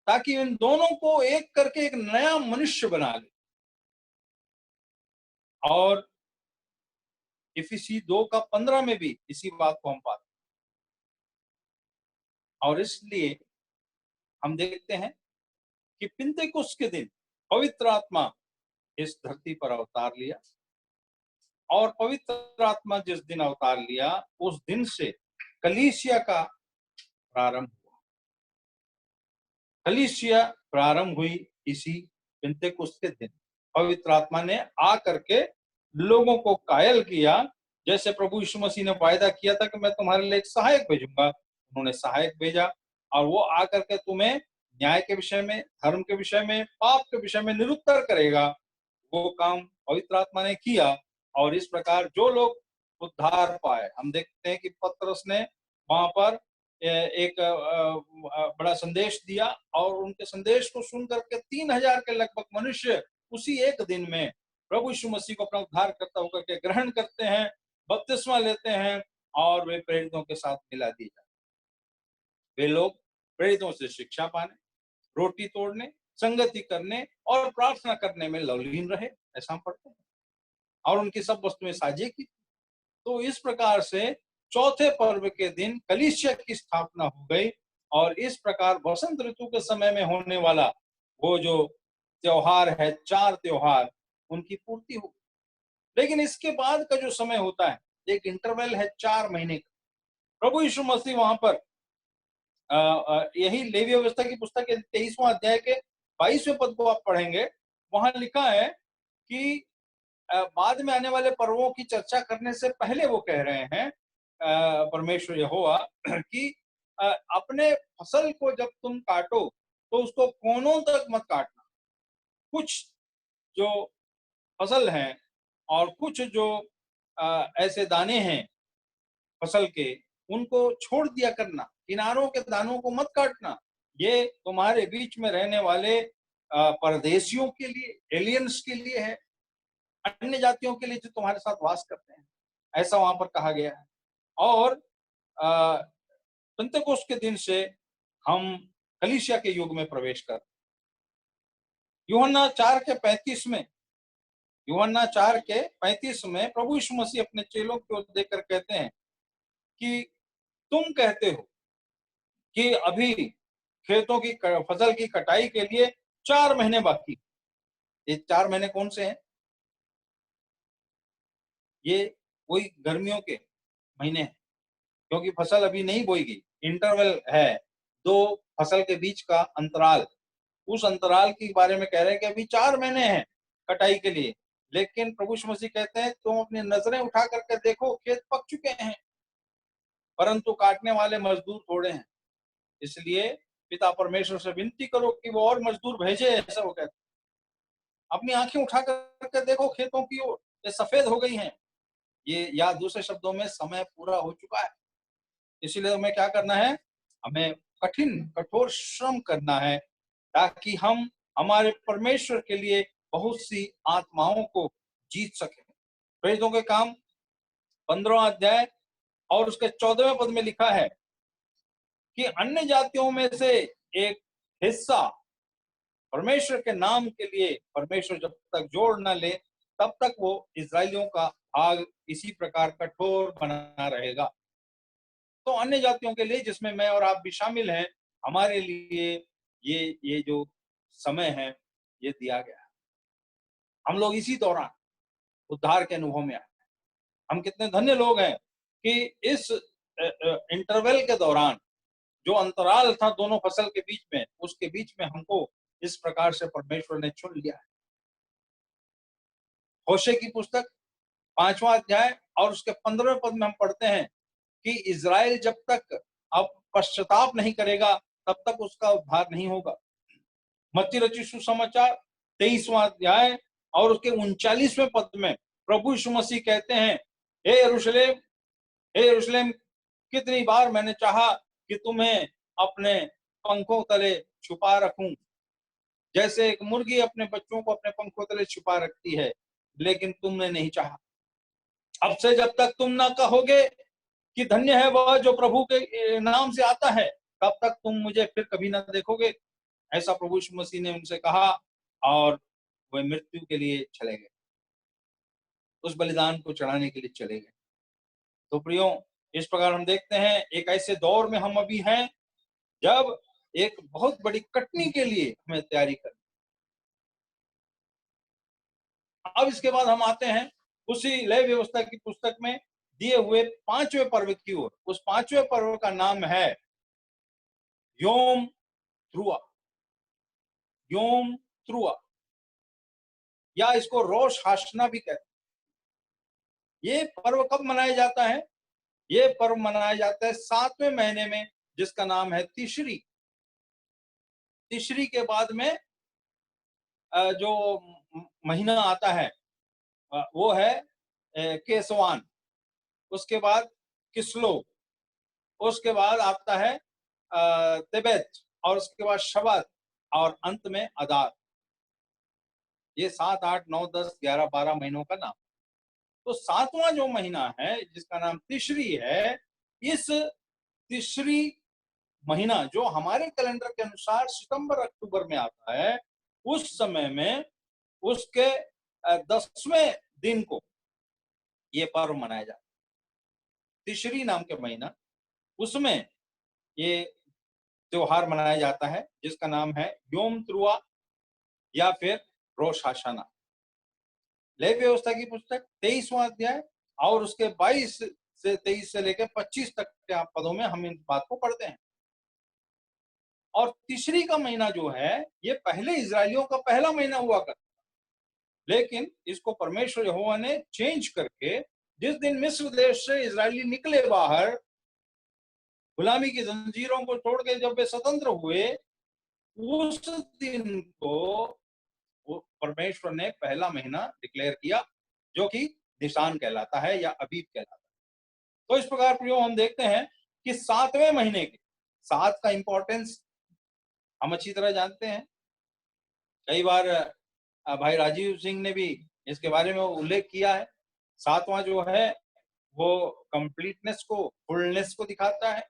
ताकि इन दोनों को एक करके एक नया मनुष्य बना ले। और इफिसी 2 का 15 में भी इसी बात को हम पाते हैं। और इसलिए हम देखते हैं कि पिंतेकुस्त के दिन पवित्र आत्मा इस धरती पर अवतार लिया। और पवित्र आत्मा जिस दिन अवतार लिया उस दिन से कलीसिया का प्रारंभ हुआ। कलीसिया प्रारंभ हुई इसी पिंतेकुस्त के दिन। पवित्र आत्मा ने आ करके लोगों को कायल किया, जैसे प्रभु यीशु मसीह ने वायदा किया था कि मैं तुम्हारे लिए एक सहायक भेजूंगा। उन्होंने सहायक भेजा और वो आकर के तुम्हें न्याय के विषय में, धर्म के विषय में, पाप के विषय में निरुत्तर करेगा। वो काम पवित्र आत्मा ने किया और इस प्रकार जो लोग उद्धार पाए, हम देखते हैं कि पतरस ने वहां पर एक बड़ा संदेश दिया और उनके संदेश को सुन करके 3000 के लगभग मनुष्य उसी एक दिन में प्रभु यीशु मसीह को अपना उद्धार करता होकर के ग्रहण करते हैं, बपतिस्मा लेते हैं और वे प्रेरितों के साथ मिला दिए जाते। वे लोग प्रेरितों से शिक्षा पाने, रोटी तोड़ने, संगति करने और प्रार्थना करने में लवलीन रहे, ऐसा हम पढ़ते हैं। और उनकी सब वस्तुएं साझी की। तो इस प्रकार से चौथे पर्व के दिन कलीसिया की स्थापना हो गई और इस प्रकार वसंत ऋतु के समय में होने वाला वो जो त्योहार है, 4 त्योहार, उनकी पूर्ति हो। लेकिन इसके बाद का जो समय होता है, एक इंटरवल है 4 महीने का। प्रभु यीशु मसीह वहां पर यही लेवी व्यवस्था की पुस्तक के 23वां अध्याय के 22वें पद को आप पढ़ेंगे, वहां लिखा है कि बाद में आने वाले पर्वों की चर्चा करने से पहले वो कह रहे हैं परमेश्वर यहोवा कि अपने फसल को जब तुम काटो तो उसको कोनों तक मत काटना। कुछ जो फसल है और कुछ जो ऐसे दाने हैं फसल के, उनको छोड़ दिया करना, किनारों के दानों को मत काटना। ये तुम्हारे बीच में रहने वाले परदेशियों के लिए, एलियंस के लिए है, अन्य जातियों के लिए जो तुम्हारे साथ वास करते हैं, ऐसा वहां पर कहा गया है। और पिन्तेकुस्त के दिन से हम कलीसिया के युग में प्रवेश कर, यूहन्ना 4:35 में, यूहन्ना 4:35 में प्रभु यीशु मसीह अपने चेलों की ओर देखकर कहते हैं कि तुम कहते हो कि अभी खेतों की फसल की कटाई के लिए 4 महीने बाकी। ये 4 महीने कौन से हैं? ये वही गर्मियों के महीने हैं, क्योंकि फसल अभी नहीं बोई गई, इंटरवल है, 2 फसल के बीच का अंतराल। उस अंतराल के बारे में कह रहे हैं कि अभी 4 महीने हैं कटाई के लिए। लेकिन प्रभु यीशु मसीह कहते हैं तुम अपनी नजरें उठा करके देखो, खेत पक चुके हैं, परंतु काटने वाले मजदूर थोड़े हैं। इसलिए पिता परमेश्वर से विनती करो कि वो और मजदूर भेजे, ऐसा वो कहते हैं। अपनी आंखें उठा करके देखो खेतों की ओर, ये सफेद हो गई हैं। ये, या दूसरे शब्दों में, समय पूरा हो चुका है। इसीलिए हमें क्या करना है? हमें कठोर श्रम करना है, ताकि हम हमारे परमेश्वर के लिए बहुत सी आत्माओं को जीत सकें। प्रेरितों के काम 15वां अध्याय और उसके 14वें पद में लिखा है कि अन्य जातियों में से एक हिस्सा परमेश्वर के नाम के लिए परमेश्वर जब तक जोड़ न ले, तब तक वो इस्राएलियों का भाग इसी प्रकार कठोर बना रहेगा। तो अन्य जातियों के लिए, जिसमें मैं और आप भी शामिल हैं, हमारे लिए ये जो समय है, ये दिया गया है। हम लोग इसी दौरान उद्धार के अनुभव में आए। हम कितने धन्य लोग हैं कि इस इंटरवल के दौरान, जो अंतराल था दोनों फसल के बीच में, उसके बीच में हमको इस प्रकार से परमेश्वर ने चुन लिया है। होशे की पुस्तक 5वां अध्याय और उसके 15वें पद में हम पढ़ते हैं कि इज़राइल जब तक अब पश्चाताप नहीं करेगा, तब तक उसका उद्धार नहीं होगा। मत्ती रचित सुसमाचार 23वां अध्याय और उसके 39वें पद में प्रभु यीशु मसीह कहते हैं, हे यरूशलेम, हे यरूशलेम, कितनी बार मैंने चाहा कि तुम्हें अपने पंखों तले छुपा रखूं, जैसे एक मुर्गी अपने बच्चों को अपने पंखों तले छुपा रखती है, लेकिन तुमने नहीं चाहा। अब से जब तक तुम ना कहोगे कि धन्य है वह जो प्रभु के नाम से आता है, तब तक तुम मुझे फिर कभी ना देखोगे, ऐसा प्रभु यीशु मसीह ने उनसे कहा। और वे मृत्यु के लिए चले गए, उस बलिदान को चढ़ाने के लिए चले गए। तो प्रियो, इस प्रकार हम देखते हैं एक ऐसे दौर में हम अभी हैं जब एक बहुत बड़ी कटनी के लिए हमें तैयारी करनी। अब इसके बाद हम आते हैं उसी लय व्यवस्था की पुस्तक में दिए हुए 5वें पर्व की ओर। उस 5वें पर्व का नाम है योम त्रुआ। योम त्रुआ, या इसको रोश हाशना भी कहते हैं। ये पर्व कब मनाया जाता है? ये पर्व मनाया जाता है 7वें महीने में, जिसका नाम है तिशरी। तिशरी के बाद में जो महीना आता है वो है केसवान, उसके बाद किस्लो, उसके बाद आता है तिबेत, और उसके बाद शबत, और अंत में अदार। ये 7, 8, 9, 10, 11, 12 महीनों का नाम। तो 7वां जो महीना है, जिसका नाम तिशरी है, इस तिशरी महीना जो हमारे कैलेंडर के अनुसार सितंबर अक्टूबर में आता है, उस समय में उसके 10वें दिन को ये पर्व मनाया जाता है। तिशरी नाम के महीना, उसमें ये त्योहार मनाया जाता है, जिसका नाम है योम त्रुआ या फिर रोश हाशाना। लेवी व्यवस्था की पुस्तक 23वां अध्याय और उसके 22 से 23 से लेकर 25 तक के पदों में हम इन बात को पढ़ते हैं। और तीसरी का महीना जो है, ये पहले इजरायलियों का पहला महीना हुआ करता, लेकिन इसको परमेश्वर यहोवा ने चेंज करके जिस दिन मिस्र देश से इजरायली निकले बाहर, गुलामी की जंजीरों को छोड़ के जब वे स्वतंत्र हुए, उस दिन को वो परमेश्वर ने पहला महीना डिक्लेयर किया, जो कि निशान कहलाता है या अबीब कहलाता है। तो इस प्रकार प्रियो हम देखते हैं कि 7वें महीने के 7 का इंपॉर्टेंस हम अच्छी तरह जानते हैं। कई बार भाई राजीव सिंह ने भी इसके बारे में उल्लेख किया है। 7वां जो है वो कंप्लीटनेस को, फुलनेस को दिखाता है।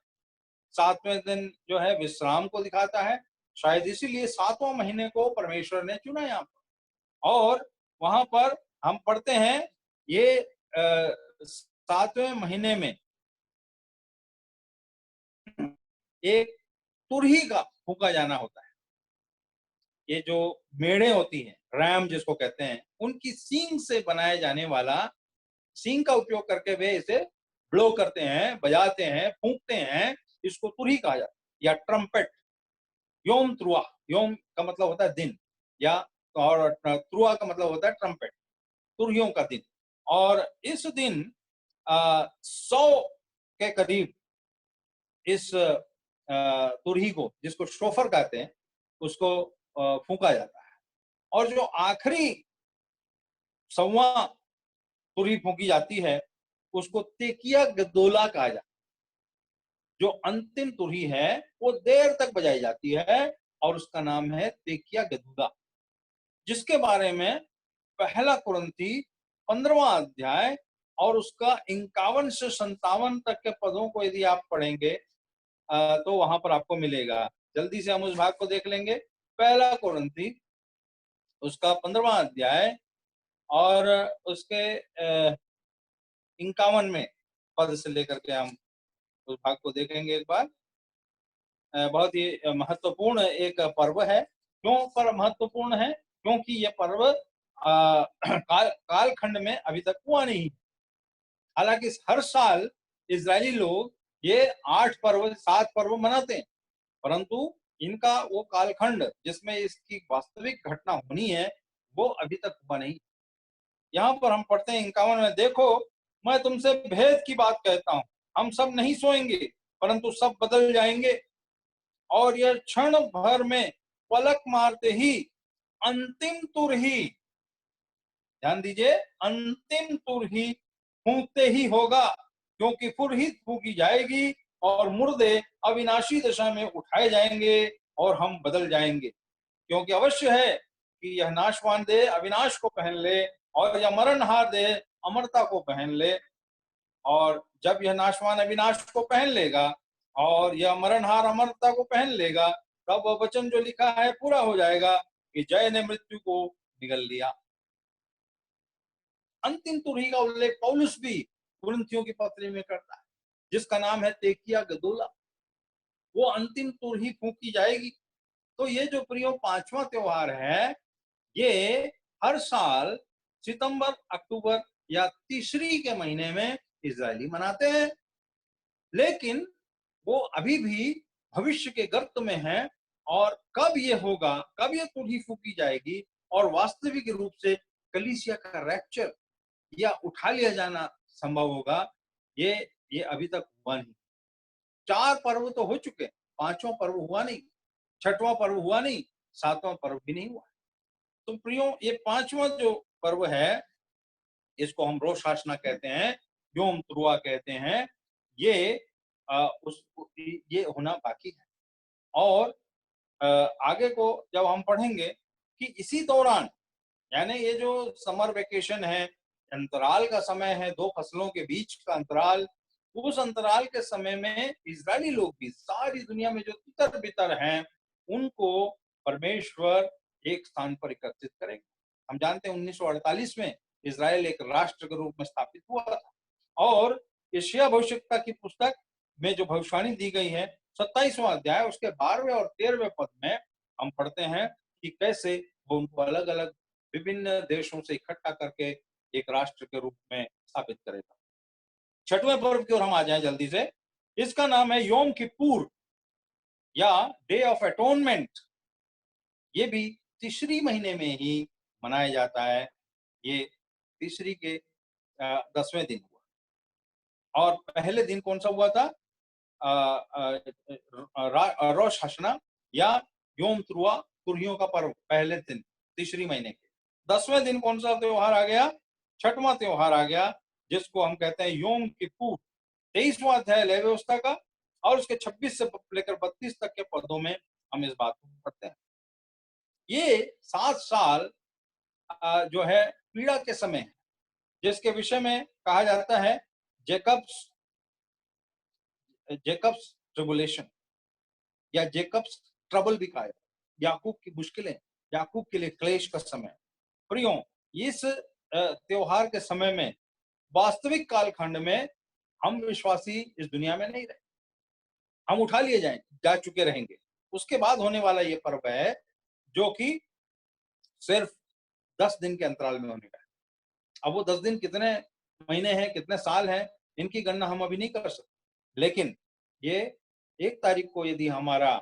7वें दिन जो है विश्राम को दिखाता है। शायद इसीलिए 7वां महीने को परमेश्वर ने चुना यहाँ पर। और वहां पर हम पढ़ते हैं ये 7वें महीने में एक तुरही का फूका जाना होता है। ये जो मेढ़े होती हैं, रैम जिसको कहते हैं, उनकी सींग से बनाए जाने वाला, सींग का उपयोग करके वे इसे ब्लो करते हैं, बजाते हैं, फूंकते हैं। इसको तुरही कहा जाता है या ट्रम्पेट। योम त्रुआ, योम का मतलब होता है दिन, या और त्रुआ का मतलब होता है ट्रम्पेट, तुरहियों का दिन। और इस दिन 100 के करीब इस तुरही को, जिसको शोफर कहते हैं, उसको फूंका जाता है। और जो आखिरी 100वां तुरही फूंकी जाती है, उसको तेकिया गदोला कहा जाता है। जो अंतिम तुरही है वो देर तक बजाई जाती है और उसका नाम है तेकिया गदूला, जिसके बारे में पहला कुरिन्थी 15वां अध्याय और उसका 51 से 57 तक के पदों को यदि आप पढ़ेंगे तो वहां पर आपको मिलेगा। जल्दी से हम उस भाग को देख लेंगे। पहला कुरिन्थी उसका 15वां अध्याय और उसके 51 में पद से लेकर के हम उस भाग को देखेंगे एक बार। बहुत ही महत्वपूर्ण एक पर्व है। क्यों पर महत्वपूर्ण है? क्योंकि यह पर्व कालखंड में अभी तक हुआ नहीं। हालांकि हर साल इजरायली लोग ये 8 पर्व, 7 पर्व मनाते हैं, परंतु इनका वो कालखंड जिसमें इसकी वास्तविक घटना होनी है वो अभी तक हुआ नहीं। यहाँ पर हम पढ़ते हैं 51 में, देखो मैं तुमसे भेद की बात कहता हूँ, हम सब नहीं सोएंगे परंतु सब बदल जाएंगे, और यह क्षण भर में पलक मारते ही अंतिम तुरही, ध्यान दीजिए, अंतिम तुरही फूंकते ही होगा, क्योंकि पुरहित फूंकी जाएगी और मुर्दे अविनाशी दशा में उठाए जाएंगे और हम बदल जाएंगे। क्योंकि अवश्य है कि यह नाशवान देह अविनाश को पहन ले और यह मरणहार देह अमरता को पहन ले। और जब यह नाशवान अविनाश को पहन लेगा और यह मरणहार अमरता को पहन लेगा, तब वह वचन जो लिखा है पूरा हो जाएगा कि जय ने मृत्यु को निगल लिया। अंतिम तुरही का उल्लेख पौलुस भी कुरिन्थियों की पत्री में करता है, जिसका नाम है तेकिया गदोला। वो अंतिम तुरही फूंकी जाएगी। तो ये जो प्रियो 5वां त्योहार है, ये हर साल सितंबर, अक्टूबर या तीसरी के महीने में इजरायली मनाते हैं। लेकिन वो अभी भी भविष्य के गर्त में है, और कब ये होगा, कब ये तुरही फूंकी जाएगी और वास्तविक रूप से कलीसिया का रैप्चर या उठा लिया जाना संभव होगा, ये अभी तक हुआ नहीं। 4 पर्व तो हो चुके, 5वां पर्व हुआ नहीं, 6वां पर्व हुआ नहीं, 7वां पर्व भी नहीं हुआ। तो प्रियो ये 5वां जो पर्व है, इसको हम रोश हाशना कहते हैं, योम त्रुआ कहते हैं, ये ये होना बाकी है। और आगे को जब हम पढ़ेंगे कि इसी दौरान, यानी ये जो समर वेकेशन है, अंतराल का समय है, 2 फसलों के बीच का अंतराल, उस अंतराल के समय में इजरायली लोग भी, सारी दुनिया में जो तितर बितर हैं, उनको परमेश्वर एक स्थान पर एकत्रित करेंगे। हम जानते हैं 1948 में इजराइल एक राष्ट्र के रूप में स्थापित हुआ था। और यशायाह भविष्यवक्ता की पुस्तक में जो भविष्यवाणी दी गई है, 27वां अध्याय उसके 12वें और 13वें पद में हम पढ़ते हैं कि कैसे वो उनको अलग अलग विभिन्न देशों से इकट्ठा करके एक राष्ट्र के रूप में स्थापित करेगा। 6वें पर्व की ओर हम आ जाएं जल्दी से। इसका नाम है योम किप्पूर या डे ऑफ एटोनमेंट। ये भी तीसरी महीने में ही मनाया जाता है। ये तीसरी के 10वें दिन हुआ। और पहले दिन कौन सा हुआ था? रोश हशना या योम तुरुआ, तुरहियों का पर्व, पहले दिन तीसरी महीने के। 10वें दिन कौन सा त्योहार आ गया? छठवां त्योहार आ गया, जिसको हम कहते हैं योम किप्पुर। 23वां अध्याय लेवी व्यवस्था का, और उसके 26 से लेकर 32 तक के पदों में हम इस बात को पढ़ते हैं। ये 7 साल जो है पीड़ा के समय है, जिसके विषय में कहा जाता है जेकब्स जेकब्स ट्रिबुलेशन या जेकब्स ट्रबल भी कहा जाता है। याकूब की मुश्किलें, याकूब के लिए क्लेश का समय। प्रियो, इस त्योहार के समय में, वास्तविक कालखंड में, हम विश्वासी इस दुनिया में नहीं रहे, हम उठा लिए जा चुके रहेंगे। उसके बाद होने वाला ये पर्व है, जो कि सिर्फ 10 दिन के अंतराल में होने का है। अब वो 10 दिन कितने महीने हैं, कितने साल हैं, इनकी गणना हम अभी नहीं कर सकते। लेकिन ये 1 तारीख को यदि हमारा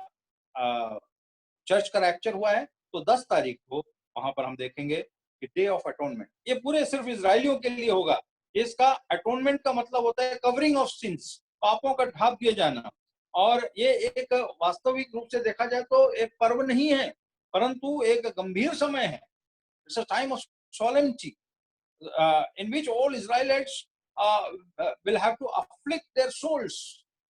चर्च का रैप्चर हुआ है, तो 10 तारीख को वहां पर हम देखेंगे कि डे ऑफ अटोनमेंट। ये पूरे सिर्फ इजरायलियों के लिए होगा। इसका अटोनमेंट का मतलब होता है कवरिंग ऑफ सिंस, पापों का ढांप दिया जाना। और ये एक वास्तविक रूप से देखा जाए तो एक पर्व नहीं है, परंतु एक गंभीर समय है। It's a time of solemnity in which all Israelites will have to afflict their souls.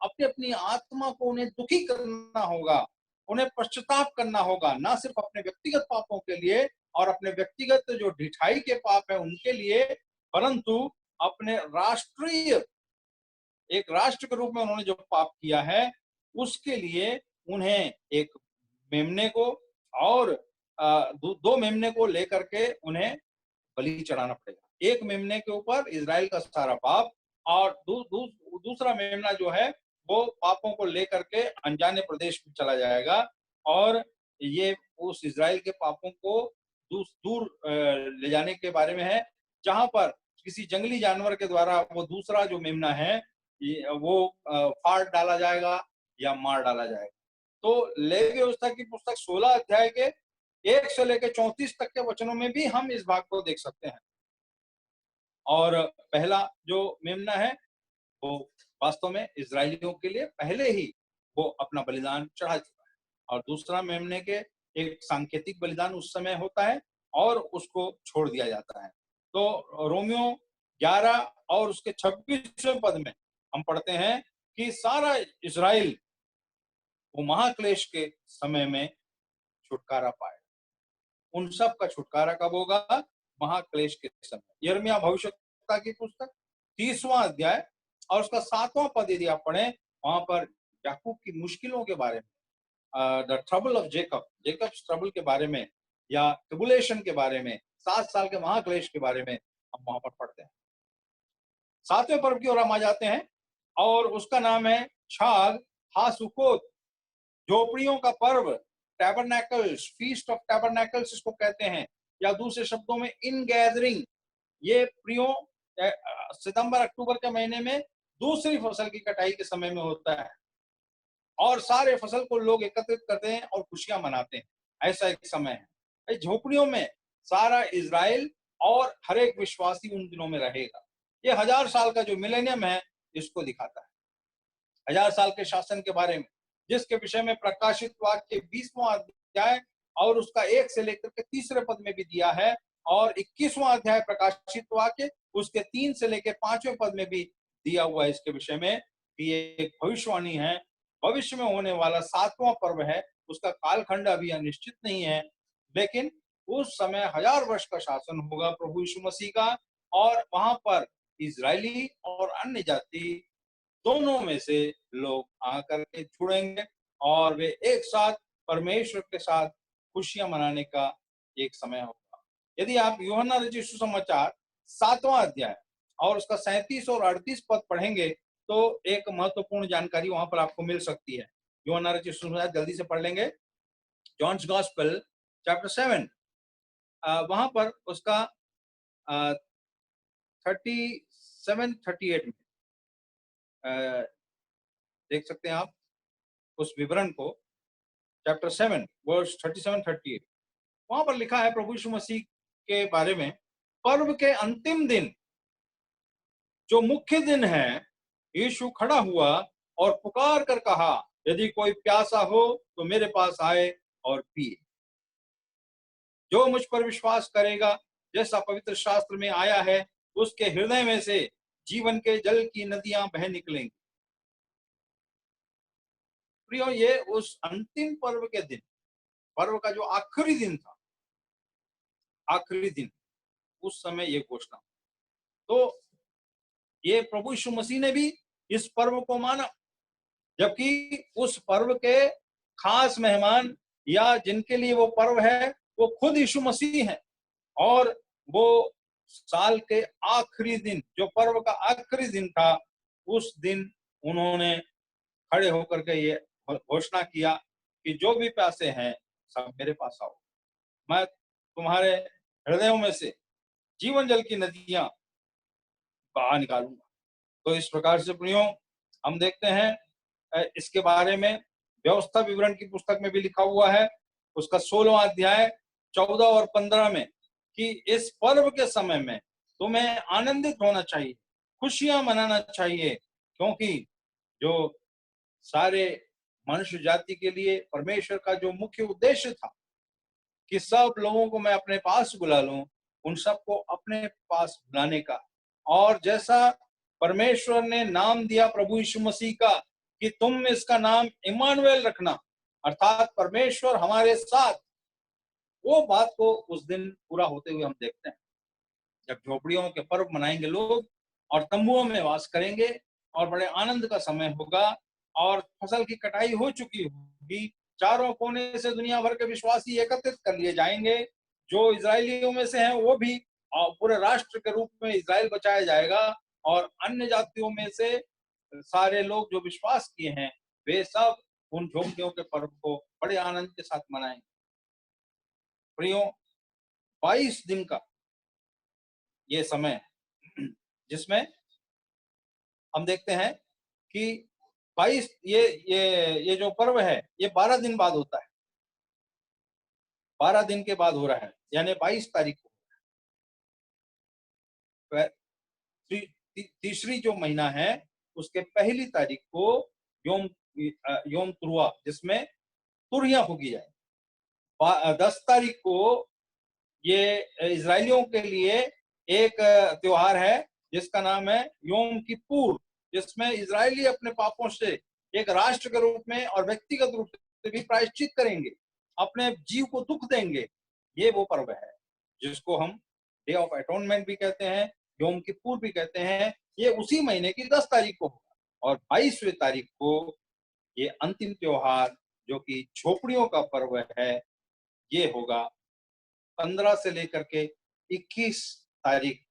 अपनी अपनी आत्मा को उन्हें दुखी करना होगा, उन्हें पश्चाताप करना होगा, ना सिर्फ अपने व्यक्तिगत पापों के लिए और अपने व्यक्तिगत जो ढिठाई के पाप है उनके लिए, परंतु अपने राष्ट्रीय, एक राष्ट्र के रूप में उन्होंने जो पाप किया है उसके लिए उन्हें एक मेमने को और 2 मेमने को लेकर के उन्हें बलि चढ़ाना पड़ेगा। एक मेमने के ऊपर इजराइल का सारा पाप, और दूसरा मेमना जो है वो पापों को लेकर के अनजाने प्रदेश में चला जाएगा, और ये उस इजराइल के पापों को दूर ले जाने के बारे में है, जहां पर किसी जंगली जानवर के द्वारा वो दूसरा जो मेमना है वो फाड़ डाला जाएगा या मार डाला जाएगा। तो लेवी व्यवस्था की पुस्तक 16 अध्याय के 1 से लेकर 34 तक के वचनों में भी हम इस भाग को देख सकते हैं। और पहला जो मेमना है वो वास्तव में इजरायलियों के लिए पहले ही वो अपना बलिदान चढ़ा चुका है, और दूसरा मेमने के एक सांकेतिक बलिदान उस समय होता है और उसको छोड़ दिया जाता है। तो रोमियो 11 और उसके 26वें पद में हम पढ़ते हैं कि सारा इजराइल वो महाक्लेश के समय में छुटकारा पाए। उन सब का छुटकारा कब होगा? महाक्लेश के समय। यिर्मयाह भविष्यवक्ता की पुस्तक 30वां अध्याय और उसका 7वां पद यदि आप पढ़ें, वहां पर याकूब की मुश्किलों के बारे में, the trouble of Jacob, Jacob's trouble के बारे में या ट्रिबुलेशन के बारे में, 7 साल के महाक्लेश के बारे में हम वहां पर पढ़ते हैं। 7वें पर्व की ओर हम आ जाते हैं, और उसका नाम है छाग हासुकोत, झोपड़ियों का पर्व, टैबरनैकल्स, फीस्ट ऑफ टैबरनैकल्स इसको कहते हैं, या दूसरे शब्दों में इन गैदरिंग। ये प्रियो सितंबर अक्टूबर के महीने में दूसरी फसल की कटाई के समय में होता है, और सारे फसल को लोग एकत्रित करते हैं और खुशियां मनाते हैं। ऐसा एक समय है। झोपड़ियों में सारा इजराइल और हर एक विश्वासी उन दिनों में रहेगा। ये 1000 साल का जो मिलेनियम है इसको दिखाता है। 1000 साल के शासन के बारे में, जिसके विषय में प्रकाशित वाक्य 20वां अध्याय और उसका 1 से लेकर के 3 पद में भी दिया है, और 21वां अध्याय प्रकाशित वाक्य उसके 3 से लेकर 5वें पद में भी दिया हुआ है इसके विषय में कि ये एक भविष्यवाणी है। भविष्य में होने वाला 7वां पर्व है, उसका कालखंड अभी अनिश्चित नहीं है, लेकिन उस समय 1000 वर्ष का शासन होगा प्रभु यीशु मसीह का, और वहां पर इजरायली और अन्य जाति दोनों में से लोग आकर के जुड़ेंगे, और वे एक साथ परमेश्वर के साथ खुशियां मनाने का एक समय होगा। यदि आप यूहन्ना रचित सुसमाचार 7वां अध्याय और उसका 37 और 38 पद पढ़ेंगे, तो एक महत्वपूर्ण जानकारी वहां पर आपको मिल सकती है। यूहन्ना रचित सुसमाचार जल्दी से पढ़ लेंगे, जॉन्स गॉस्पेल चैप्टर 7, वहां पर उसका 37-38 में देख सकते हैं आप उस विवरण को। चैप्टर 7 वर्स 37-38, वहां पर लिखा है प्रभु यीशु मसीह के बारे में, पर्व के अंतिम दिन जो मुख्य दिन है यीशु खड़ा हुआ और पुकार कर कहा, यदि कोई प्यासा हो तो मेरे पास आए और पिए। जो मुझ पर विश्वास करेगा, जैसा पवित्र शास्त्र में आया है, उसके हृदय में से जीवन के जल की नदियां बह निकलेंगी। प्रियो, ये उस अंतिम पर्व के दिन, पर्व का जो आखिरी दिन था, आखिरी दिन, उस समय ये घोषणा। तो ये प्रभु यीशु मसीह ने भी इस पर्व को माना, जबकि उस पर्व के खास मेहमान या जिनके लिए वो पर्व है, वो खुद यीशु मसीह हैं। और वो साल के आखिरी दिन, जो पर्व का आखिरी दिन था, उस दिन उन्होंने खड़े होकर के ये घोषणा किया कि जो भी प्यासे हैं, सब मेरे पास आओ, मैं तुम्हारे हृदयों में से जीवन जल की नदियां बहा निकालूंगा। तो इस प्रकार से प्रियो, हम देखते हैं इसके बारे में व्यवस्था विवरण की पुस्तक में भी लिखा हुआ है, उसका 16वां अध्याय 14 और 15 में, कि इस पर्व के समय में तुम्हें आनंदित होना चाहिए, खुशियां मनाना चाहिए, क्योंकि जो सारे मनुष्य जाति के लिए परमेश्वर का जो मुख्य उद्देश्य था कि सब लोगों को मैं अपने पास बुला लूं, उन सबको अपने पास बुलाने का। और जैसा परमेश्वर ने नाम दिया प्रभु यीशु मसीह का कि तुम इसका नाम इम्मानुएल रखना, अर्थात परमेश्वर हमारे साथ, वो बात को उस दिन पूरा होते हुए हम देखते हैं, जब झोपड़ियों के पर्व मनाएंगे लोग और तंबुओं में वास करेंगे और बड़े आनंद का समय होगा और फसल की कटाई हो चुकी होगी। चारों कोने से दुनिया भर के विश्वासी एकत्रित कर लिए जाएंगे। जो इजरायलियों में से हैं वो भी, और पूरे राष्ट्र के रूप में इजराइल बचाया जाएगा, और अन्य जातियों में से सारे लोग जो विश्वास किए हैं, वे सब उन झोपड़ियों के पर्व को बड़े आनंद के साथ मनाएंगे। प्रियो, 22 दिन का ये समय है, जिसमें हम देखते हैं कि 22 ये जो पर्व है, ये 12 दिन बाद होता है, 12 दिन के बाद हो रहा है, यानी 22 तारीख को। तीसरी जो महीना है, उसके पहली तारीख को योम योम तुरुआ, जिसमें तुरहियां फूकी जाए। 10 तारीख को ये इजरायलियों के लिए एक त्योहार है, जिसका नाम है योम किप्पुर, जिसमें इजरायली अपने पापों से एक राष्ट्र के रूप में और व्यक्तिगत रूप से भी प्रायश्चित करेंगे, अपने जीव को दुख देंगे। ये वो पर्व है जिसको हम डे ऑफ अटोनमेंट भी कहते हैं, योम किप्पुर भी कहते हैं। ये उसी महीने की 10 तारीख को होगा, और 22वीं तारीख को ये अंतिम त्योहार, जो कि झोपड़ियों का पर्व है, ये होगा। 15 से लेकर के 21 तारीख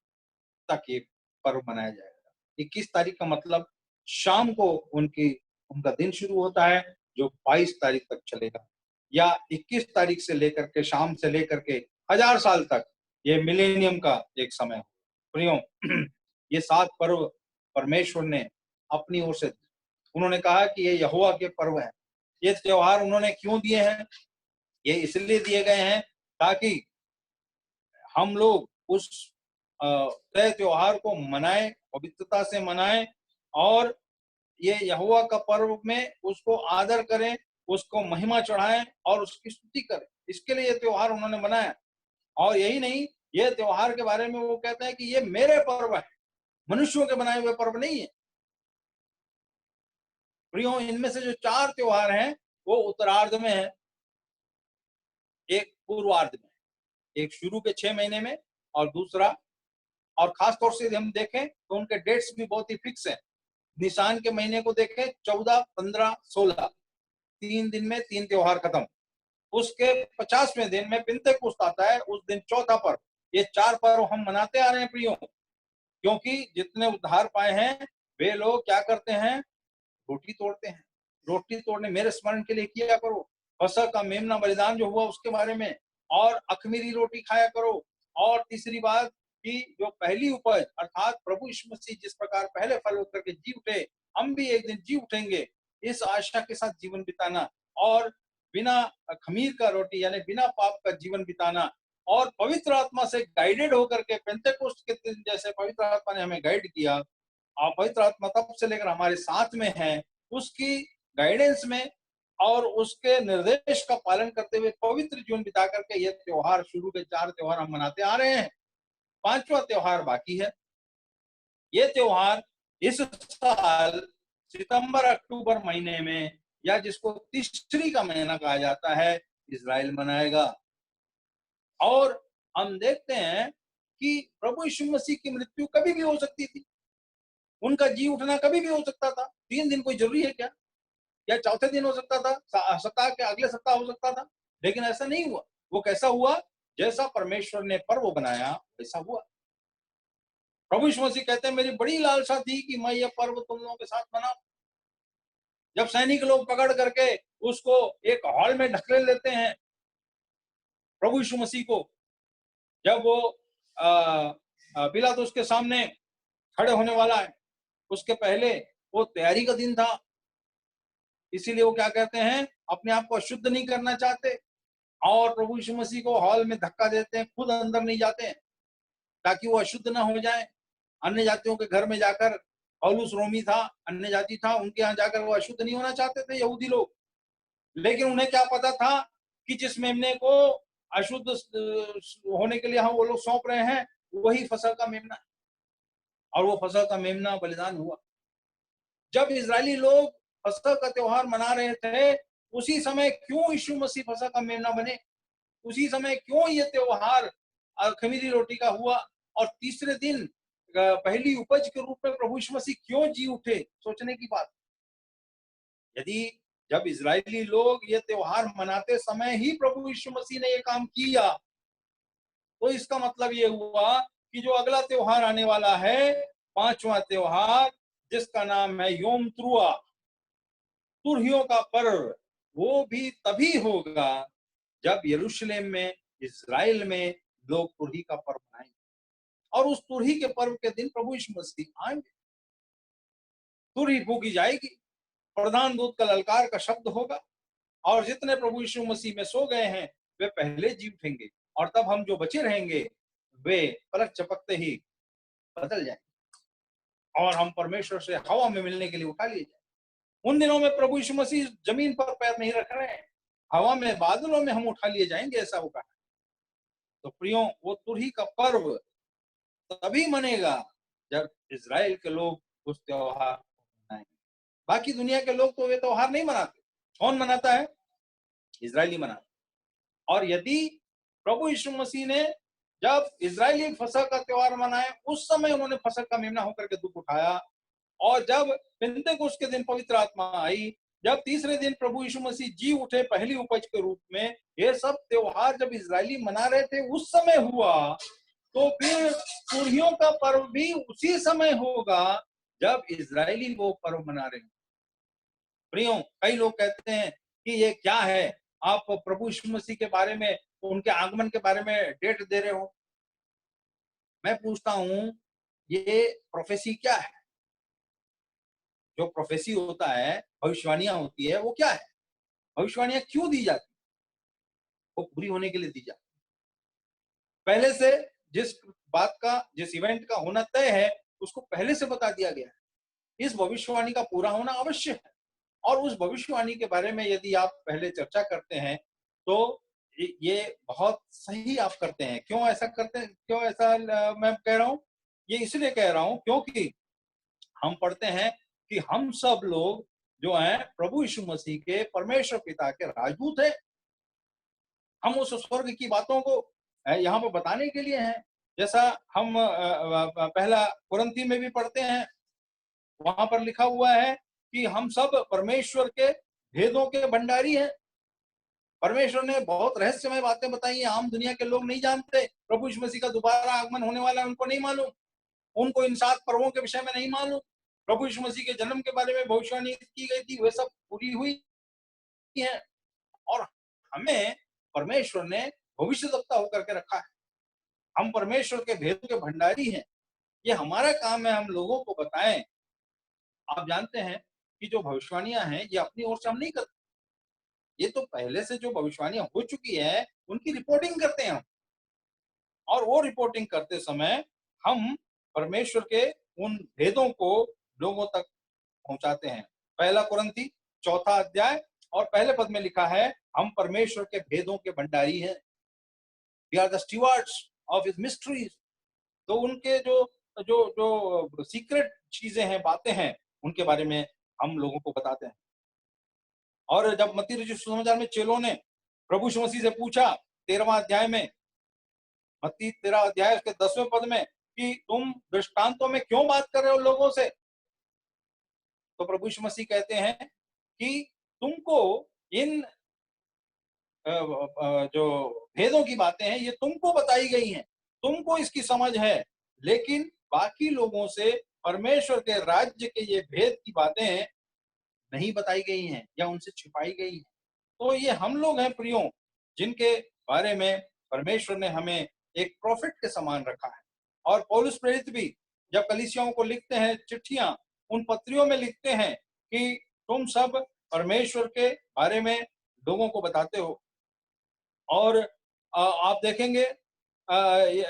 तक ये पर्व मनाया जाएगा। 21 तारीख का मतलब शाम को उनका दिन शुरू होता है, जो 22 तारीख तक चलेगा, या 21 तारीख से लेकर के शाम से लेकर के 1000 साल तक ये मिलेनियम का एक समय। प्रियो, ये 7 पर्व परमेश्वर ने अपनी ओर से, उन्होंने कहा कि ये यहोवा के पर्व हैं। ये त्योहार उन्होंने क्यों दिए हैं? ये इसलिए दिए गए हैं ताकि हम लोग उस तय त्योहार को मनाएं, पवित्रता से मनाएं, और ये यहोवा का पर्व में उसको आदर करें, उसको महिमा चढ़ाएं और उसकी स्तुति करें। इसके लिए ये त्योहार उन्होंने मनाया। और यही नहीं, ये त्योहार के बारे में वो कहते हैं कि ये मेरे पर्व है, मनुष्यों के बनाए हुए पर्व नहीं है। प्रियो, इनमें से जो 4 त्योहार हैं, वो उत्तरार्ध में है, एक पूर्वार्ध में, एक शुरू के 6 महीने में, और दूसरा, और खास तौर से यदि हम देखें तो उनके डेट्स भी बहुत ही फिक्स हैं। निशान के महीने को देखें, 14, 15, 16, 3 दिन में 3 त्योहार खत्म। उसके 50वें दिन में पिंतेकुस्त आता है, उस दिन चौथा पर्व। ये 4 पर्व हम मनाते आ रहे हैं प्रियो, क्योंकि जितने उद्धार पाए हैं वे लोग क्या करते हैं? रोटी तोड़ते हैं। रोटी तोड़ने मेरे स्मरण के लिए किया करो, फसह का मेमना बलिदान जो हुआ उसके बारे में, और अखमीरी रोटी खाया करो। और तीसरी बात कि जो पहली उपज, अर्थात प्रभु यीशु मसीह जिस प्रकार पहले फल होकर के जी उठे, हम भी एक दिन जी उठेंगे, इस आशा के साथ जीवन बिताना, और बिना खमीर का रोटी यानी बिना पाप का जीवन बिताना, और पवित्र आत्मा से गाइडेड होकर के, पेंतेकोस्त के दिन जैसे पवित्र आत्मा ने हमें गाइड किया, पवित्र आत्मा तब से लेकर हमारे साथ में है, उसकी गाइडेंस में और उसके निर्देश का पालन करते हुए पवित्र जीवन बिता करके ये त्योहार, शुरू के 4 त्योहार हम मनाते आ रहे हैं। 5वां त्योहार बाकी है। ये त्योहार इस साल सितंबर अक्टूबर महीने में, या जिसको तीसरी का महीना कहा जाता है, इजराइल मनाएगा। और हम देखते हैं कि प्रभु यीशु मसीह की मृत्यु कभी भी हो सकती थी, उनका जी उठना कभी भी हो सकता था। 3 दिन कोई जरूरी है क्या? या चौथे दिन हो सकता था, सप्ताह के अगले सप्ताह हो सकता था, लेकिन ऐसा नहीं हुआ। वो कैसा हुआ? जैसा परमेश्वर ने पर्व बनाया वैसा हुआ। प्रभु यीशु मसीह कहते हैं, मेरी बड़ी लालसा थी कि मैं ये पर्व तुम लोगों के साथ मनाऊं। जब सैनिक लोग पकड़ करके उसको एक हॉल में ढकेल लेते हैं, प्रभु यीशु मसीह को, जब वो पिलातुस के सामने खड़े होने वाला है, उसके पहले वो तैयारी का दिन था। इसीलिए वो क्या कहते हैं, अपने आप को अशुद्ध नहीं करना चाहते और प्रभु यीशु मसीह को हॉल में धक्का देते हैं, खुद अंदर नहीं जाते हैं ताकि वो अशुद्ध ना हो जाए। अन्य जातियों के घर में जाकर, पौलुस रोमी था, अन्य जाति था, उनके यहाँ जाकर वो अशुद्ध नहीं होना चाहते थे यहूदी लोग। लेकिन उन्हें क्या पता था कि जिस मेमने को अशुद्ध होने के लिए हम वो लोग सौंप रहे हैं, वही फसल का मेमना है। और वो फसल का मेमना बलिदान हुआ। जब इजरायली लोग फसह का त्योहार मना रहे थे, उसी समय क्यों यीशु मसीह फसह का मेमना बने? उसी समय क्यों ये त्योहार खमीरी रोटी का हुआ? और तीसरे दिन पहली उपज के रूप में प्रभु यीशु मसीह क्यों जी उठे? सोचने की बात। यदि जब इजरायली लोग ये त्योहार मनाते समय ही प्रभु यीशु मसीह ने ये काम किया, तो इसका मतलब ये हुआ कि जो अगला त्योहार आने वाला है, 5वां त्योहार, जिसका नाम है योम त्रुआ, तुरहियों का पर्व, वो भी तभी होगा जब यरूशलेम में, इजराइल में लोग तुरही का पर्व मनाएंगे। और उस तुरही के पर्व के दिन प्रभु यीशु मसीह आएंगे। तुरही फूकी जाएगी, प्रधान दूत का ललकार का शब्द होगा, और जितने प्रभु यीशु मसीह में सो गए हैं वे पहले जी उठेंगे, और तब हम जो बचे रहेंगे वे पलक झपकते ही बदल जाएंगे और हम परमेश्वर से हवा में मिलने के लिए उठा लिए जाएंगे। उन दिनों में प्रभु यीशु मसीह जमीन पर पैर नहीं रख रहे हैं, हवा में, बादलों में हम उठा लिए जाएंगे, ऐसा होगा। तो प्रियो, वो तुरही का पर्व तभी मनेगा जब इजराइल के लोग उस त्योहार मनाएंगे। बाकी दुनिया के लोग तो वे त्योहार नहीं मनाते। कौन मनाता है? इजरायली मनाता। और यदि प्रभु यीशु मसीह ने जब इजरायली फसह का त्योहार मनाए, उस समय उन्होंने फसह का मेमना होकर के दुख उठाया, और जब पिन्तेकुस्त के दिन पवित्र आत्मा आई, जब तीसरे दिन प्रभु यीशु मसीह जी उठे पहली उपज के रूप में, ये सब त्योहार जब इजरायली मना रहे थे उस समय हुआ, तो फिर तुरहियों का पर्व भी उसी समय होगा जब इजरायली वो पर्व मना रहे हैं। प्रियो, कई लोग कहते हैं कि ये क्या है, आप प्रभु यीशु मसीह के बारे में, उनके आगमन के बारे में डेट दे रहे हो। मैं पूछता हूं, ये प्रोफेसी क्या है? जो प्रोफेसी होता है, भविष्यवाणियां होती है, वो क्या है? भविष्यवाणियां क्यों दी जाती? वो पूरी होने के लिए दी जाती। पहले से जिस बात का, जिस इवेंट का होना तय है, उसको पहले से बता दिया गया है। इस भविष्यवाणी का पूरा होना आवश्यक है। और उस भविष्यवाणी के बारे में यदि आप पहले चर्चा करते हैं, तो ये बहुत सही आप करते हैं। क्यों ऐसा करते हैं? क्यों ऐसा मैं कह रहा हूं? ये इसलिए कह रहा हूं क्योंकि हम पढ़ते हैं कि हम सब लोग जो हैं प्रभु यीशु मसीह के, परमेश्वर पिता के राजदूत हैं। हम उस स्वर्ग की बातों को यहाँ पर बताने के लिए हैं। जैसा हम पहला कुरिन्थी में भी पढ़ते हैं, वहां पर लिखा हुआ है कि हम सब परमेश्वर के भेदों के भंडारी हैं। परमेश्वर ने बहुत रहस्यमय बातें बताई हैं, आम दुनिया के लोग नहीं जानते। प्रभु यीशु मसीह का दोबारा आगमन होने वाला है, उनको नहीं मालूम। उनको इन 7 पर्वों के विषय में नहीं मालूम। प्रभु यीशु मसीह के जन्म के बारे में भविष्यवाणी की गई थी, वे सब पूरी हुई है। और हमें परमेश्वर ने भविष्यद्वक्ता होकर के रखा है। हम परमेश्वर के भेदों के भंडारी हैं। ये हमारा काम है, हम लोगों को बताएं। आप जानते हैं कि जो भविष्यवाणियां हैं, ये अपनी ओर से हम नहीं करते। ये तो पहले से जो भविष्यवाणियां हो चुकी है, उनकी रिपोर्टिंग करते हैं हम। और वो रिपोर्टिंग करते समय हम परमेश्वर के उन भेदों को लोगों तक पहुंचाते हैं। पहला कुरिन्थी 4 अध्याय और पहले पद में लिखा है, हम परमेश्वर के भेदों के भंडारी हैं। We are the stewards of his mysteries. तो उनके जो जो जो सीक्रेट चीजें हैं, बातें हैं, उनके बारे में हम लोगों को बताते हैं। और जब मत्ती रचित सुसमाचार में चेलों ने प्रभु यीशु मसीह से पूछा 13वां अध्याय में, मत्ती 13 अध्याय उसके 10वें पद में, कि तुम दृष्टांतों में क्यों बात कर रहे हो लोगों से? तो प्रभु यीशु मसीह कहते हैं कि तुमको इन जो भेदों की बातें हैं ये तुमको बताई गई हैं, तुमको इसकी समझ है, लेकिन बाकी लोगों से परमेश्वर के राज्य के ये भेद की बातें नहीं बताई गई हैं या उनसे छिपाई गई हैं। तो ये हम लोग हैं प्रियो, जिनके बारे में परमेश्वर ने हमें एक प्रॉफिट के समान रखा है। और पौलुस प्रेरित भी जब कलीसियाओं को लिखते हैं चिट्ठियां, उन पत्रियों में लिखते हैं कि तुम सब परमेश्वर के बारे में लोगों को बताते हो। और आप देखेंगे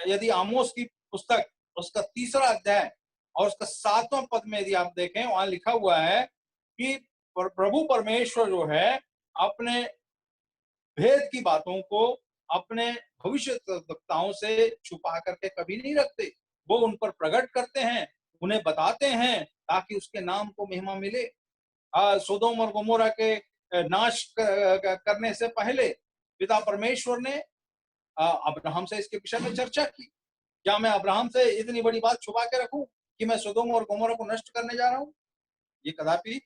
यदि आमोस की पुस्तक उसका 3रा अध्याय और उसका 7वां पद में यदि आप देखें, वहां लिखा हुआ है कि प्रभु परमेश्वर जो है अपने भेद की बातों को अपने भविष्यद्वक्ताओं से छुपा करके कभी नहीं रखते, वो उन पर प्रकट करते हैं, उन्हें बताते हैं ताकि उसके नाम को महिमा मिले। सोदोम और गोमोरा के नाश करने से पहले पिता परमेश्वर ने अब्राहम से इसके विषय में चर्चा की। क्या मैं अब्राहम से इतनी बड़ी बात छुपा के रखूं कि मैं सोदोम और गोमोरा को नष्ट करने जा रहा हूं? ये कदापि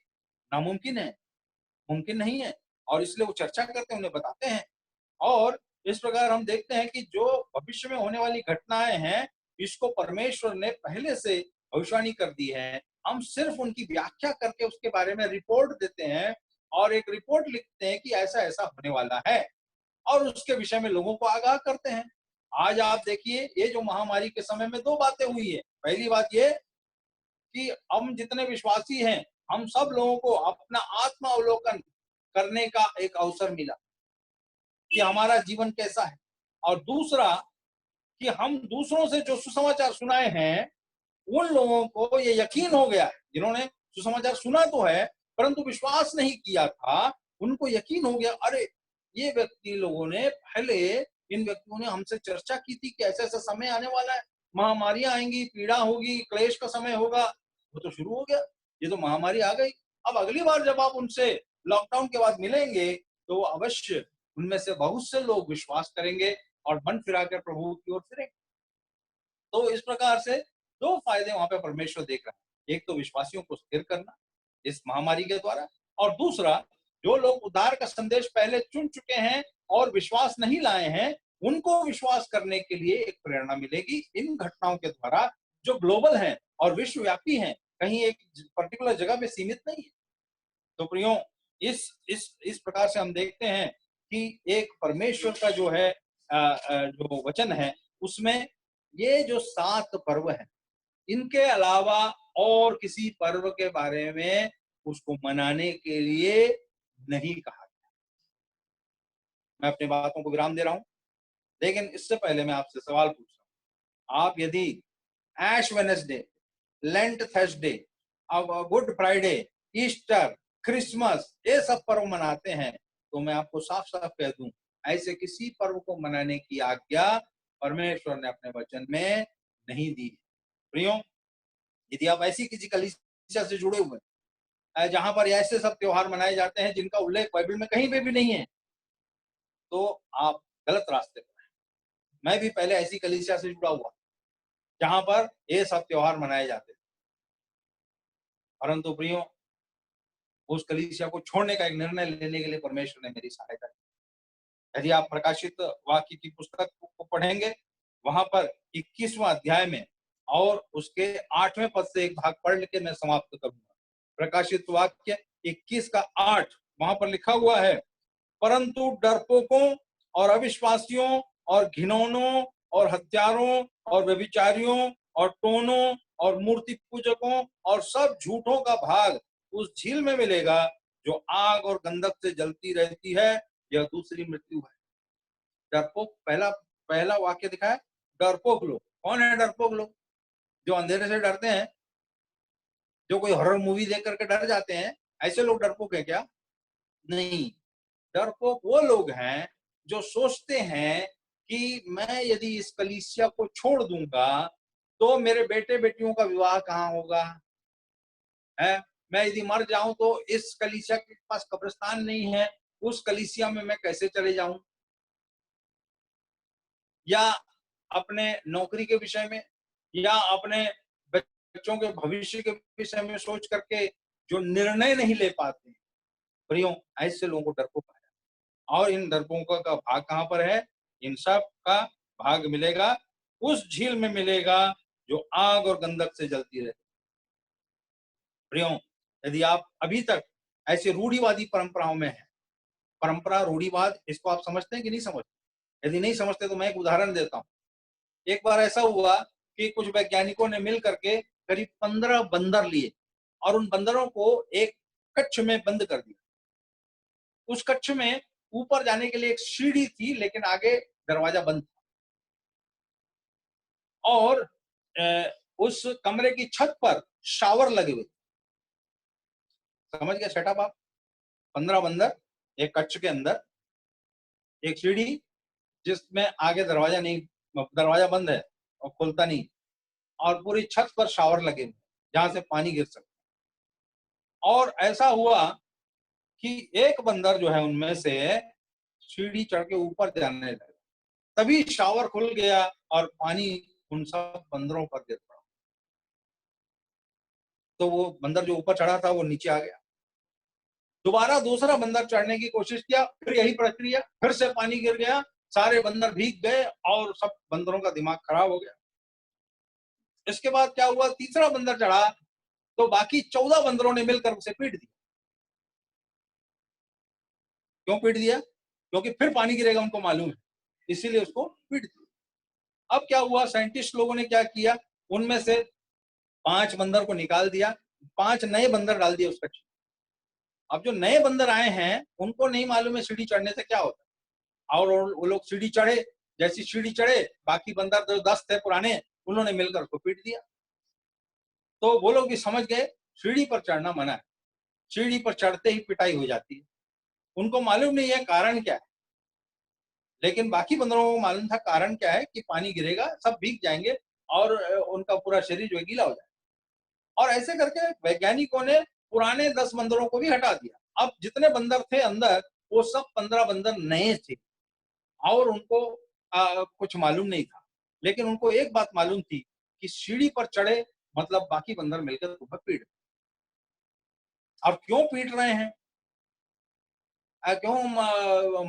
नामुमकिन है, मुमकिन नहीं है। और इसलिए वो चर्चा करते हैं, उन्हें बताते हैं। और इस प्रकार हम देखते हैं कि जो भविष्य में होने वाली घटनाएं हैं, इसको परमेश्वर ने पहले से भविष्यवाणी कर दी है। हम सिर्फ उनकी व्याख्या करके उसके बारे में रिपोर्ट देते हैं और एक रिपोर्ट लिखते हैं कि ऐसा ऐसा होने वाला है, और उसके विषय में लोगों को आगाह करते हैं। आज आप देखिए, ये जो महामारी के समय में 2 बातें हुई है। पहली बात ये कि हम जितने विश्वासी हैं, हम सब लोगों को अपना आत्मा अवलोकन करने का एक अवसर मिला कि हमारा जीवन कैसा है। और दूसरा कि हम दूसरों से जो सुसमाचार सुनाए हैं, उन लोगों को ये यकीन हो गया है, जिन्होंने सुसमाचार सुना तो है परंतु विश्वास नहीं किया था, उनको यकीन हो गया, अरे ये व्यक्ति लोगों ने पहले, इन व्यक्तियों ने हमसे चर्चा की थी कि ऐसा ऐसा समय आने वाला है, महामारियां आएंगी, पीड़ा होगी, क्लेश का समय होगा। वो तो शुरू हो गया, ये तो महामारी आ गई। अब अगली बार जब आप उनसे लॉकडाउन के बाद मिलेंगे तो अवश्य उनमें से बहुत से लोग विश्वास करेंगे और मन फिरा कर प्रभु की ओर फिरेंगे। तो इस प्रकार से 2 फायदे वहां पे परमेश्वर देख रहा है। एक तो विश्वासियों को स्थिर करना इस महामारी के द्वारा, और दूसरा जो लोग उद्धार का संदेश पहले चुन चुके हैं और विश्वास नहीं लाए हैं, उनको विश्वास करने के लिए एक प्रेरणा मिलेगी इन घटनाओं के द्वारा, जो ग्लोबल हैं और विश्वव्यापी हैं, कहीं एक पर्टिकुलर जगह में सीमित नहीं है। तो प्रियो, इस प्रकार से हम देखते हैं कि एक परमेश्वर का जो है जो वचन है, उसमें ये जो 7 पर्व हैं, इनके अलावा और किसी पर्व के बारे में उसको मनाने के लिए नहीं कहा गया। मैं अपनी बातों को विराम दे रहा हूं, लेकिन इससे पहले मैं आपसे सवाल पूछ रहा हूं। आप यदि ऐश वेडनेसडे, लेंट थर्सडे, अब गुड फ्राइडे, ईस्टर, क्रिसमस, ये सब पर्व मनाते हैं, तो मैं आपको साफ साफ कह दूं, ऐसे किसी पर्व को मनाने की आज्ञा परमेश्वर ने अपने वचन में नहीं दी है। प्रियो, यदि आप ऐसी किसी कलीसिया से जुड़े हुए हैं जहां पर ऐसे सब त्योहार मनाए जाते हैं जिनका उल्लेख बाइबल में कहीं पे भी नहीं है, तो आप गलत रास्ते पर हैं। मैं भी पहले ऐसी कलीसिया से जुड़ा हुआ जहां पर ये सब त्योहार मनाए जाते थे, परंतु प्रियो, उस कलीसिया को छोड़ने का एक निर्णय लेने के लिए परमेश्वर ने मेरी सहायता की। यदि आप प्रकाशित वाक्य की पुस्तक को पढ़ेंगे, वहां पर 21वां अध्याय में और उसके 8वें पद से एक भाग पढ़ के मैं समाप्त करूंगा। प्रकाशित वाक्य 21 का 8, वहां पर लिखा हुआ है, परंतु डरपोकों और अविश्वासियों और घिनौनों और हत्यारों और व्यभिचारियों और टोनों और मूर्ति पूजकों और सब झूठों का भाग उस झील में मिलेगा जो आग और गंधक से जलती रहती है। यह दूसरी मृत्यु है। डरपोक, पहला पहला वाक्य दिखा है, डरपोक लोग। कौन है डरपोक लोग? जो अंधेरे से डरते हैं, जो कोई हॉरर मूवी देख करके डर जाते हैं, ऐसे लोग डरपोक है क्या? नहीं, डरपोक वो लोग हैं जो सोचते हैं कि मैं यदि इस कलीसिया को छोड़ दूंगा तो मेरे बेटे बेटियों का विवाह कहाँ होगा, है? मैं यदि मर जाऊं तो इस कलीसिया के पास कब्रिस्तान नहीं है, उस कलीसिया में मैं कैसे चले जाऊं? या अपने नौकरी के विषय में, या अपने बच्चों के भविष्य के विषय में सोच करके जो निर्णय नहीं ले पाते, प्रियो, ऐसे लोगों को डरपोक कहा जाता है। और इन डरपोकों का भाग कहाँ पर है? इन सब का भाग मिलेगा उस झील में मिलेगा जो आग और गंधक से जलती रहे। प्रियो, यदि आप अभी तक ऐसे रूढ़िवादी परंपराओं में हैं, परंपरा रूढ़िवाद इसको आप समझते हैं कि नहीं समझते? यदि नहीं समझते तो मैं एक उदाहरण देता हूँ। एक बार ऐसा हुआ कि कुछ वैज्ञानिकों ने मिल करके करीब 15 बंदर लिए और उन बंदरों को एक कक्ष में बंद कर दिया। उस कक्ष में ऊपर जाने के लिए एक सीढ़ी थी, लेकिन आगे दरवाजा बंद था। और उस कमरे की छत पर शावर लगे हुए। समझ गया सेटअप आप? 15 बंदर एक कक्ष के अंदर, एक सीढ़ी जिसमें आगे दरवाजा नहीं, दरवाजा बंद है और खुलता नहीं, और पूरी छत पर शावर लगे हुए जहां से पानी गिर सकता। और ऐसा हुआ कि एक बंदर जो है उनमें से सीढ़ी चढ़ के ऊपर जाने लगा, तभी शावर खुल गया और पानी उन सब बंदरों पर गिर पड़ा। तो वो बंदर जो ऊपर चढ़ा था वो नीचे आ गया। दोबारा दूसरा बंदर चढ़ने की कोशिश किया, फिर यही प्रक्रिया, फिर से पानी गिर गया, सारे बंदर भीग गए और सब बंदरों का दिमाग खराब हो गया। इसके बाद क्या हुआ? तीसरा बंदर चढ़ा तो बाकी 14 बंदरों ने मिलकर उसे पीट दिया। क्यों पीट दिया? क्योंकि फिर पानी गिरेगा, उनको मालूम है, इसीलिए उसको पीट दिया। अब क्या हुआ? साइंटिस्ट लोगों ने क्या किया, उनमें से 5 बंदर को निकाल दिया, 5 नए बंदर डाल दिए उस कच्चे। अब जो नए बंदर आए हैं उनको नहीं मालूम है सीढ़ी चढ़ने से क्या होता है, और वो लोग सीढ़ी चढ़े, जैसी सीढ़ी चढ़े बाकी बंदर जो 10 थे पुराने, उन्होंने मिलकर उसको पीट दिया। तो वो लोग भी समझ गए सीढ़ी पर चढ़ना मना है, सीढ़ी पर चढ़ते ही पिटाई हो जाती है। उनको मालूम नहीं है कारण क्या है, लेकिन बाकी बंदरों को मालूम था कारण क्या है, कि पानी गिरेगा, सब भीग जाएंगे और उनका पूरा शरीर जो है गीला हो जाएगा। और ऐसे करके वैज्ञानिकों ने पुराने 10 बंदरों को भी हटा दिया। अब जितने बंदर थे अंदर, वो सब 15 बंदर नए थे और उनको कुछ मालूम नहीं था, लेकिन उनको एक बात मालूम थी कि सीढ़ी पर चढ़े मतलब बाकी बंदर मिलकर तुम्हें पीट। और क्यों पीट रहे हैं, क्यों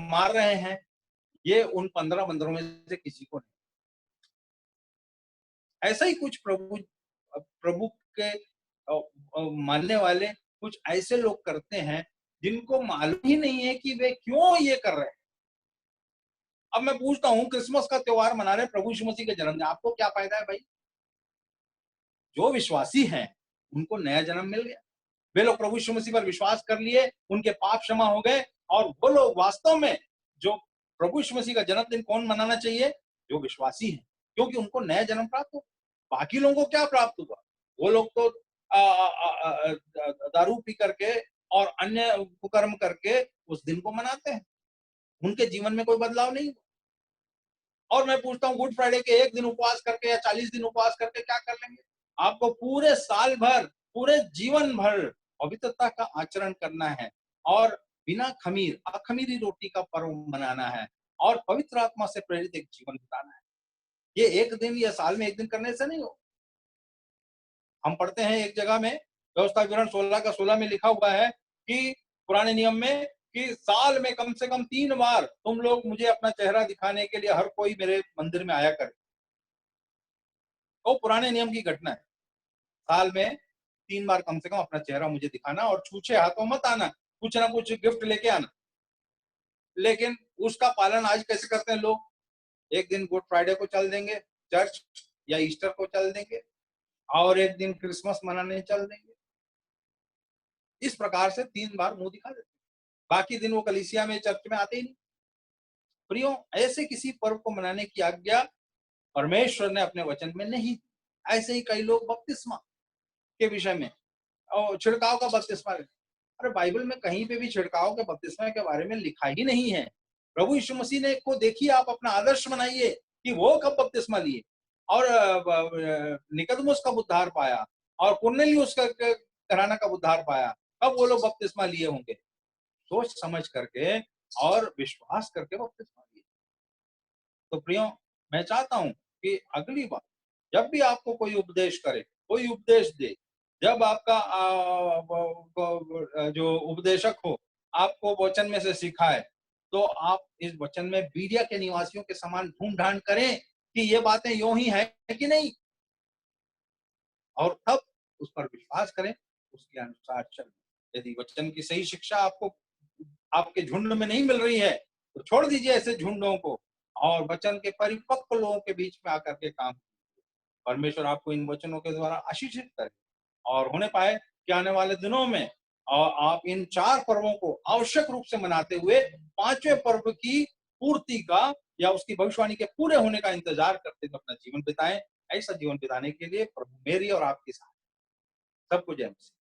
मार रहे हैं, ये उन 15 बंदरों में से किसी को नहीं। ऐसा ही कुछ प्रभु प्रभु के मानने वाले कुछ ऐसे लोग करते हैं जिनको मालूम ही नहीं है कि वे क्यों ये कर रहे हैं। अब मैं पूछता हूं, क्रिसमस का त्योहार मना रहे प्रभु यीशु मसीह के जन्मदिन, आपको क्या फायदा है भाई? जो विश्वासी हैं उनको नया जन्म मिल गया, वे लोग प्रभु यीशु मसीह पर विश्वास कर लिए, उनके पाप क्षमा हो गए, और वो लोग वास्तव में जो प्रभु यीशु मसीह का जन्मदिन कौन मनाना चाहिए? जो विश्वासी हैं, क्योंकि उनको नया जन्म प्राप्त हो। बाकी लोगों को क्या प्राप्त हुआ? वो लोग तो दारू पी करके और अन्य कुकर्म करके उस दिन को मनाते हैं, उनके जीवन में कोई बदलाव नहीं हुआ। और मैं पूछता हूँ, गुड फ्राइडे के एक दिन उपवास करके या 40 दिन उपवास करके क्या कर लेंगे? आपको पूरे साल भर, पूरे जीवन भर पवित्रता का आचरण करना है और बिना खमीर, अखमीरी रोटी का पर्व मनाना है और पवित्र आत्मा से प्रेरित एक जीवन बिताना है। ये एक दिन या साल में एक दिन करने से नहीं हो। हम पढ़ते हैं एक जगह में, व्यवस्था विवरण 16 का 16 में लिखा हुआ है कि पुराने नियम में, कि साल में कम से कम 3 बार तुम लोग मुझे अपना चेहरा दिखाने के लिए हर कोई मेरे मंदिर में आया करे। तो पुराने नियम की घटना है, साल में 3 बार कम से कम अपना चेहरा मुझे दिखाना और छूछे हाथों मत आना, कुछ ना कुछ गिफ्ट लेके आना। लेकिन उसका पालन आज कैसे करते हैं लोग? एक दिन गुड फ्राइडे को चल देंगे चर्च, या ईस्टर को चल देंगे, और एक दिन क्रिसमस मनाने चल देंगे। इस प्रकार से 3 बार मुंह दिखा देते, बाकी दिन वो कलीसिया में, चर्च में आते ही नहीं। प्रियो, ऐसे किसी पर्व को मनाने की आज्ञा परमेश्वर ने अपने वचन में नहीं। ऐसे ही कई लोग बपतिस्मा के विषय में छिड़काव का बपतिस्मा ले। अरे बाइबल में कहीं पे भी छिड़काव के बपतिस्मा के बारे में लिखा ही नहीं है। प्रभु यीशु मसीह ने को देखिए, आप अपना आदर्श बनाइए कि वो कब बपतिस्मा लिए और निकोदेमुस कब उद्धार पाया और कुरनेलियुस का घराना कब उद्धार पाया, कब वो लोग बपतिस्मा लिए होंगे। सोच समझ करके और विश्वास करके बपतिस्मा लिए। तो प्रियो, मैं चाहता हूं कि अगली बार जब भी आपको कोई उपदेश करे, कोई उपदेश दे, जब आपका जो उपदेशक हो आपको वचन में से सिखाए, तो आप इस वचन में बीरिया के निवासियों के समान ढूंढ ढांड करें कि ये बातें यूं ही है कि नहीं, और तब उस पर विश्वास करें, उसके अनुसार चलें। यदि वचन की सही शिक्षा आपको आपके झुंड में नहीं मिल रही है, तो छोड़ दीजिए ऐसे झुंडों को और वचन के परिपक्व लोगों के बीच में आकर के काम। परमेश्वर आपको इन वचनों के द्वारा आशीषित करे और होने पाए कि आने वाले दिनों में आप इन 4 पर्वों को आवश्यक रूप से मनाते हुए 5वें पर्व की पूर्ति का या उसकी भविष्यवाणी के पूरे होने का इंतजार करते हुए अपना जीवन बिताएं। ऐसा जीवन बिताने के लिए प्रभु मेरी और आपकी साथ सबको जय मसीह।